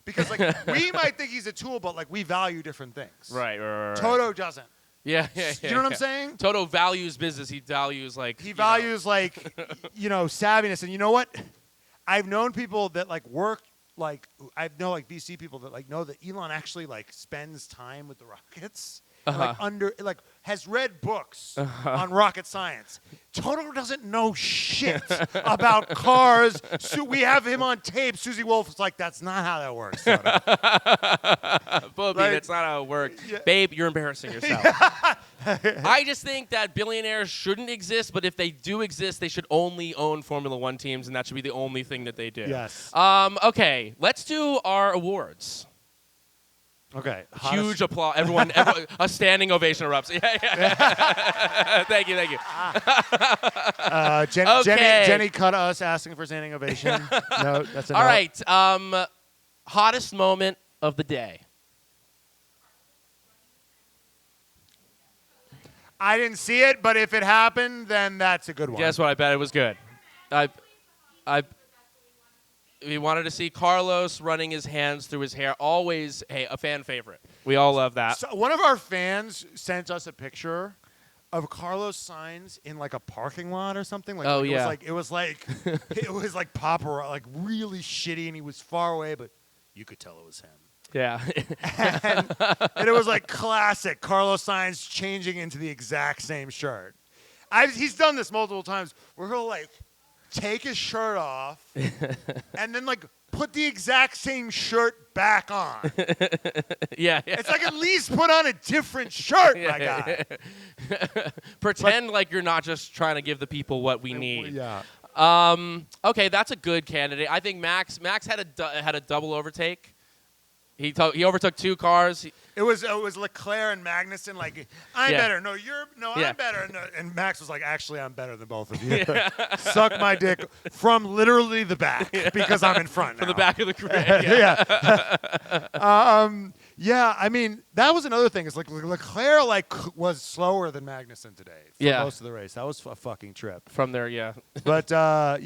because we might think he's a tool, but we value different things. Right. Toto doesn't. Yeah. You know what I'm saying? Toto values business. He values savviness. And you know what? I've known people that work I know VC people that know that Elon actually spends time with the rockets. And, has read books on rocket science. Toto doesn't know shit about cars. So we have him on tape. Susie Wolf is like, that's not how that works. Bobby, that's not how it works. Yeah. Babe, you're embarrassing yourself. I just think that billionaires shouldn't exist, but if they do exist, they should only own Formula One teams, and that should be the only thing that they do. Yes. Okay, let's do our awards. Okay. Huge applause. Everyone, a standing ovation erupts. Yeah. Thank you. Jenny cut us asking for standing ovation. No, that's a all no. right. Hottest moment of the day. I didn't see it, but if it happened, then that's a good one. Guess what? I bet it was good. We wanted to see Carlos running his hands through his hair. Always a fan favorite. We all love that. So one of our fans sent us a picture of Carlos Sainz in a parking lot or something. Yeah. It was like paparazzi, really shitty, and he was far away, but you could tell it was him. Yeah. and it was classic Carlos Sainz changing into the exact same shirt. He's done this multiple times where he'll take his shirt off and then put the exact same shirt back on. Yeah. It's at least put on a different shirt, my guy. Pretend you're not just trying to give the people what we need. Yeah. Okay, that's a good candidate. I think Max had a double overtake. He overtook two cars. It was Leclerc and Magnussen. I'm better. No, Yeah. I'm better. And Max was actually, I'm better than both of you. Suck my dick from literally the back because I'm in front now. From the back of the grid. Yeah. I mean, that was another thing. It's Leclerc was slower than Magnussen today for most of the race. That was a fucking trip. From there, yeah. But Team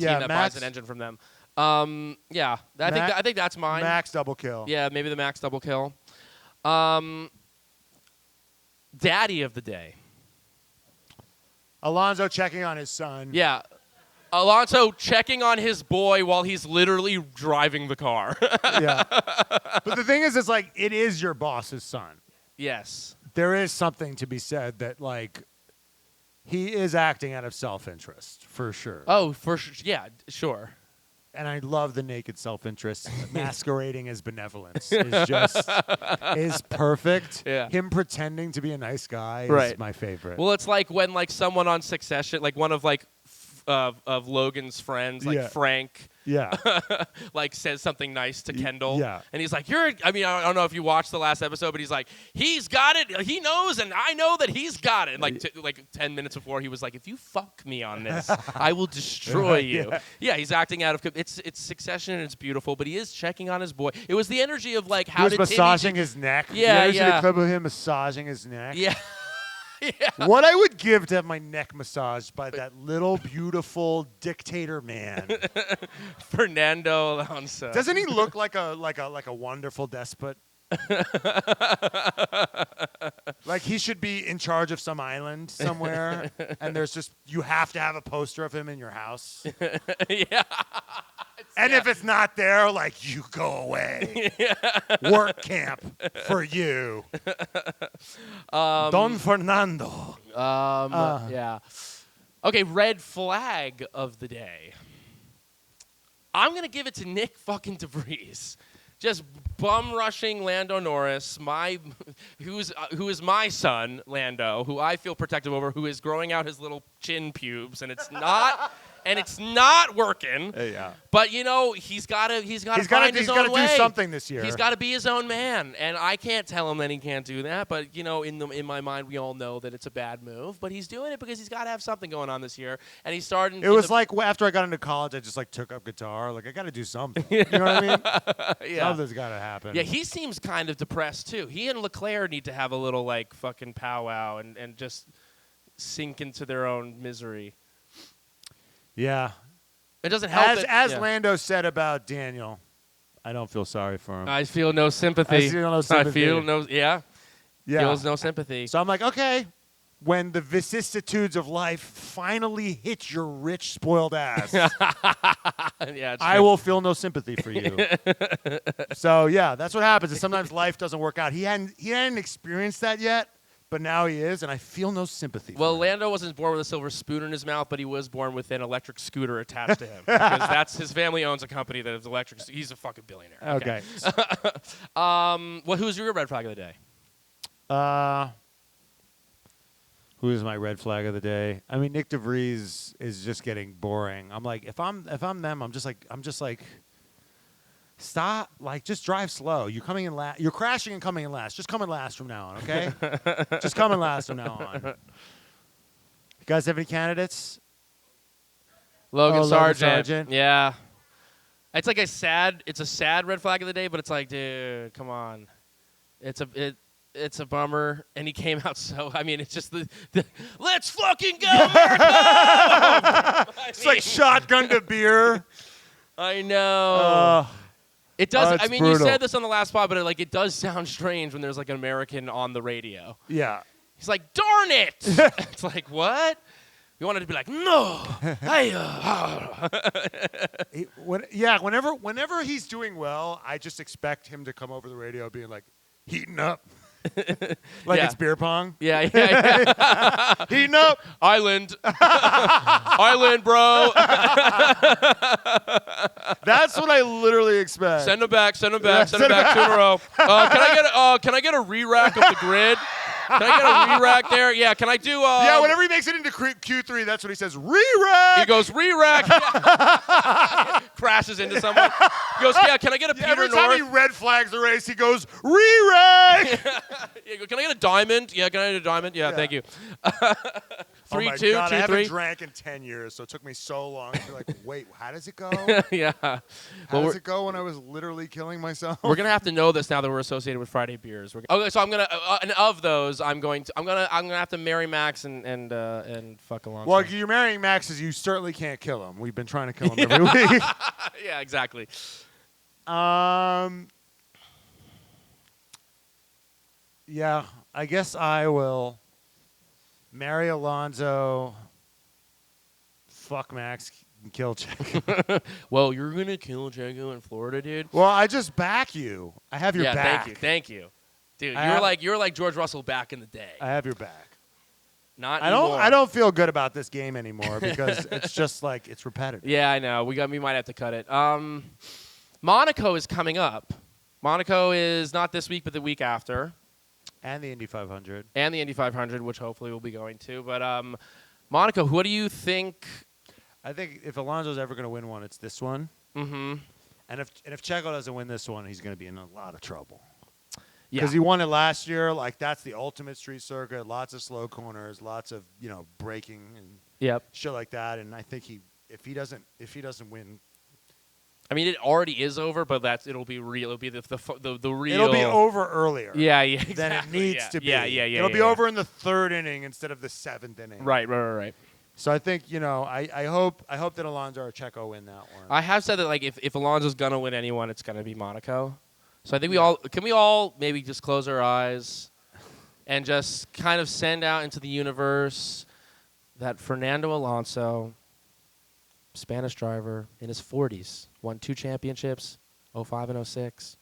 that Max buys an engine from them. I think that's mine. Max double kill. Yeah, maybe the Max double kill. Daddy of the day. Alonso checking on his son. Yeah. Alonso checking on his boy while he's literally driving the car. Yeah. But the thing is, it is your boss's son. Yes. There is something to be said that, he is acting out of self-interest, for sure. Oh, for sure. Yeah, sure. And I love the naked self-interest masquerading as benevolence is perfect. Yeah. Him pretending to be a nice guy is my favorite. Well, it's like when someone on Succession, one of Logan's friends, like Yeah. Frank. Yeah. Like says something nice to Kendall. yeah. And he's like, I don't know if you watched the last episode, but he's like, he's got it. He knows, and I know that he's got it. And like 10 minutes before, he was like, if you fuck me on this, I will destroy you. Yeah, he's acting out of. It's Succession and it's beautiful, but he is checking on his boy. It was the energy of like how he was massaging his neck. Yeah, you ever yeah. seen a clip of him massaging his neck? Yeah. Yeah. What I would give to have my neck massaged by that little beautiful dictator man. Fernando Alonso. Doesn't he look like a wonderful despot? Like he should be in charge of some island somewhere, and you have to have a poster of him in your house. Yeah. And if it's not there, like, you go away. Work camp for you. Don Fernando. Yeah. Okay, red flag of the day. I'm going to give it to Nick fucking DeVries. Just bum rushing Lando Norris, who is my son, Lando, who I feel protective over, who is growing out his little chin pubes, and it's not working. Yeah. But he's got to find his own way. He's got to do something this year. He's got to be his own man, and I can't tell him that he can't do that. But in my mind, we all know that it's a bad move. But he's doing it because he's got to have something going on this year, and he's starting. It was like after I got into college, I just like took up guitar. Like I got to do something. You know what I mean? Yeah. Something's got to happen. Yeah, he seems kind of depressed too. He and Leclerc need to have a little like fucking powwow and just sink into their own misery. Yeah. It doesn't help. As Lando said about Daniel, I don't feel sorry for him. I feel no sympathy. I feel no sympathy. Yeah. Feels no sympathy. So I'm like, okay, when the vicissitudes of life finally hit your rich, spoiled ass, yeah, I will feel no sympathy for you. So yeah, that's what happens. Is sometimes life doesn't work out. He hadn't experienced that yet. But now he is, and I feel no sympathy. Well, Lando wasn't born with a silver spoon in his mouth, but he was born with an electric scooter attached to him. Because his family owns a company that is electric. He's a fucking billionaire. Okay. Who's your red flag of the day? Who is my red flag of the day? I mean, Nick DeVries is just getting boring. I'm like, if I'm them, I'm just like. Stop! Like, just drive slow. You're coming in last. You're crashing and coming in last. Just come in last from now on, okay? Just come in last from now on. You guys have any candidates? Logan Sargeant. Sargeant. Yeah. It's like a sad red flag of the day, but it's like, dude, come on. It's a bummer, and he came out so. I mean, it's just the let's fucking go, America! It's like shotgun to beer. I know. It does. I mean, brutal. You said this on the last pod, but it does sound strange when there's like an American on the radio. Yeah. He's like, darn it! It's like, what? You wanted to be like, no. Whenever he's doing well, I just expect him to come over the radio being like, heating up. Like it's beer pong. Yeah. Heating up. Island. Island, bro. That's what I literally expect. Send him back 2 in a row. Can I get a re-rack of the grid? Can I get a re-rack there? Yeah, can I do... whenever he makes it into Q3, that's what he says, re-rack! He goes, re-rack! Crashes into someone. He goes, yeah, can I get a Peter Every North? time he red flags the race, he goes, re-rack! Can I get a diamond? Yeah, can I get a diamond? Yeah. Thank you. 3, 2, 2, 3. I haven't drank in 10 years, so it took me so long to be like, wait, how does it go? Yeah. How does it go when I was literally killing myself? We're gonna have to know this now that we're associated with Friday beers. Okay, so I'm gonna and of those, I'm gonna have to marry Max and fuck Alonso. Well, you're marrying Max, as you certainly can't kill him. We've been trying to kill him every week. Yeah, exactly. Yeah, I guess I will marry Alonso, fuck Max, and kill Checo. Well, you're gonna kill Checo in Florida, dude. Well, I just back you. I have your back. Thank you, dude. You're like George Russell back in the day. I have your back. Not anymore. I don't feel good about this game anymore because it's just like it's repetitive. Yeah, I know. We might have to cut it. Monaco is coming up. Monaco is not this week, but the week after. And the Indy 500. And the Indy 500, which hopefully we'll be going to. But Monaco, what do you think? I think if Alonso's ever going to win one, it's this one. Mm-hmm. And if Checo doesn't win this one, he's going to be in a lot of trouble. Yeah. Because he won it last year. Like, that's the ultimate street circuit. Lots of slow corners, lots of, braking and shit like that. And I think if he doesn't win, I mean, it already is over, but it'll be real. It'll be the real. it'll be over earlier. Yeah, exactly. Than it needs to be. Yeah. It'll be over in the 3rd inning instead of the 7th inning. Right. So I think I hope that Alonso or Checo win that one. I have said that like if Alonso's gonna win anyone, it's gonna be Monaco. So I think we all maybe just close our eyes and just kind of send out into the universe that Fernando Alonso, Spanish driver in his 40s, won 2 championships, 05 and 06.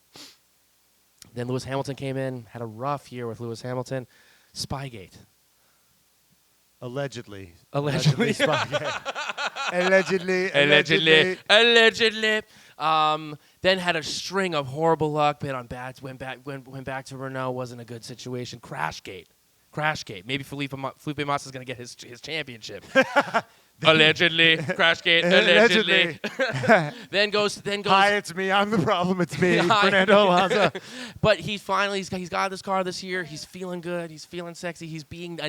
Then Lewis Hamilton came in, had a rough year with Lewis Hamilton. Spygate. Allegedly. Spygate. Allegedly. Then had a string of horrible luck. Went back to Renault. Wasn't a good situation. Crashgate. Maybe Felipe Massa is going to get his championship. Allegedly. Crashgate. Allegedly. then goes. Hi, it's me. I'm the problem. It's me, Fernando Alonso. But he's got this car this year. He's feeling good. He's feeling sexy. He's being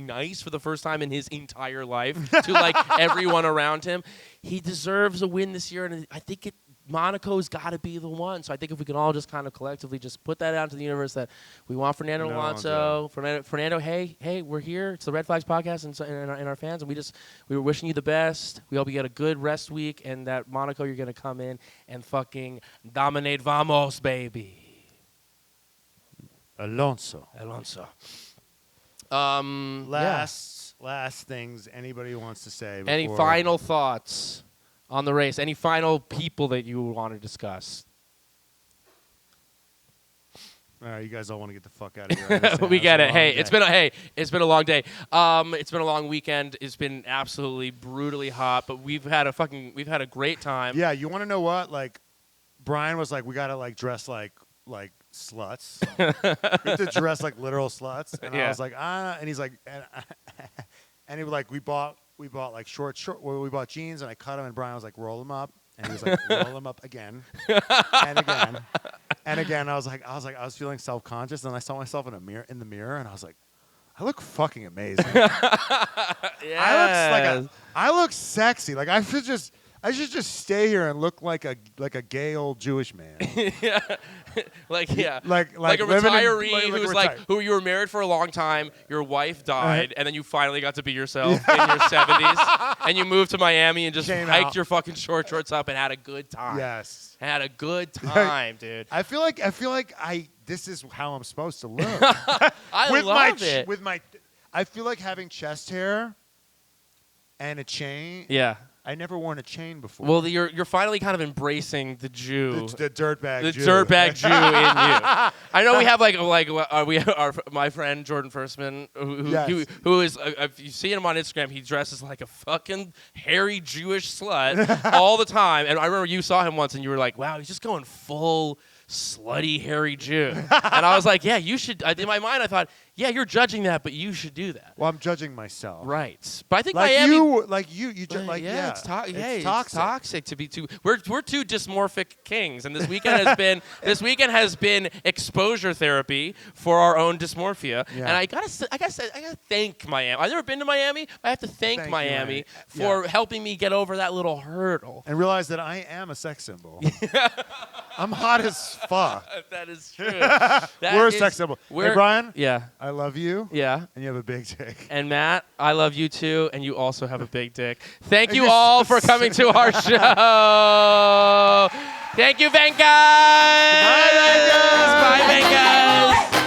nice for the first time in his entire life to like everyone around him. He deserves a win this year, and I think Monaco's got to be the one. So I think if we can all just kind of collectively just put that out into the universe that we want Fernando Alonso. Fernando, hey, we're here. It's the Red Flags podcast and our fans, and we were wishing you the best. We hope you get a good rest week, and that Monaco you're going to come in and fucking dominate. Vamos, baby. Alonso. Last things anybody wants to say. Any final thoughts on the race? Any final people that you want to discuss? All right, you guys all want to get the fuck out of here. We get it. Hey, it's been a long day. It's been a long weekend. It's been absolutely brutally hot, but we've had a great time. Yeah, you want to know what? Like, Brian was like, we gotta like dress like sluts. We have to dress like literal sluts, and I was like, and he's like, and he was like, we bought like short. Well, we bought jeans, and I cut them, and Brian was like, roll them up, and he was like, roll them up again, and again, and again. I was feeling self-conscious, and I saw myself in the mirror, and I was like, I look fucking amazing. I look sexy. Like I should just stay here and look like a gay old Jewish man. like a retiree who you were married for a long time. Your wife died, and then you finally got to be yourself in your 70s, and you moved to Miami and just hiked your fucking shorts up and had a good time. Yes, had a good time, dude. I feel like this is how I'm supposed to look. I love it. I feel like having chest hair and a chain. Yeah. I never worn a chain before. Well, you're finally kind of embracing the Jew, the dirtbag Jew, dirtbag Jew in you. I know we have my friend Jordan Firstman, who is if you see him on Instagram, he dresses like a fucking hairy Jewish slut all the time. And I remember you saw him once, and you were like, "Wow, he's just going full slutty hairy Jew." And I was like, "Yeah, you should." In my mind, I thought, "Yeah, you're judging that, but you should do that." Well, I'm judging myself. Right. But I think like Miami... It's toxic. It's toxic to be too... We're two dysmorphic kings, and this weekend has been exposure therapy for our own dysmorphia. Yeah. And I gotta thank Miami. I've never been to Miami, but I have to thank Miami for helping me get over that little hurdle. And realize that I am a sex symbol. I'm hot as fuck. That is true. We're a sex symbol. Hey, Brian? Yeah. I love you. Yeah. And you have a big dick. And Matt, I love you too, and you also have a big dick. Thank you all for coming to our show. Thank you, Venkas. Bye, Venkas. Bye, Venkas.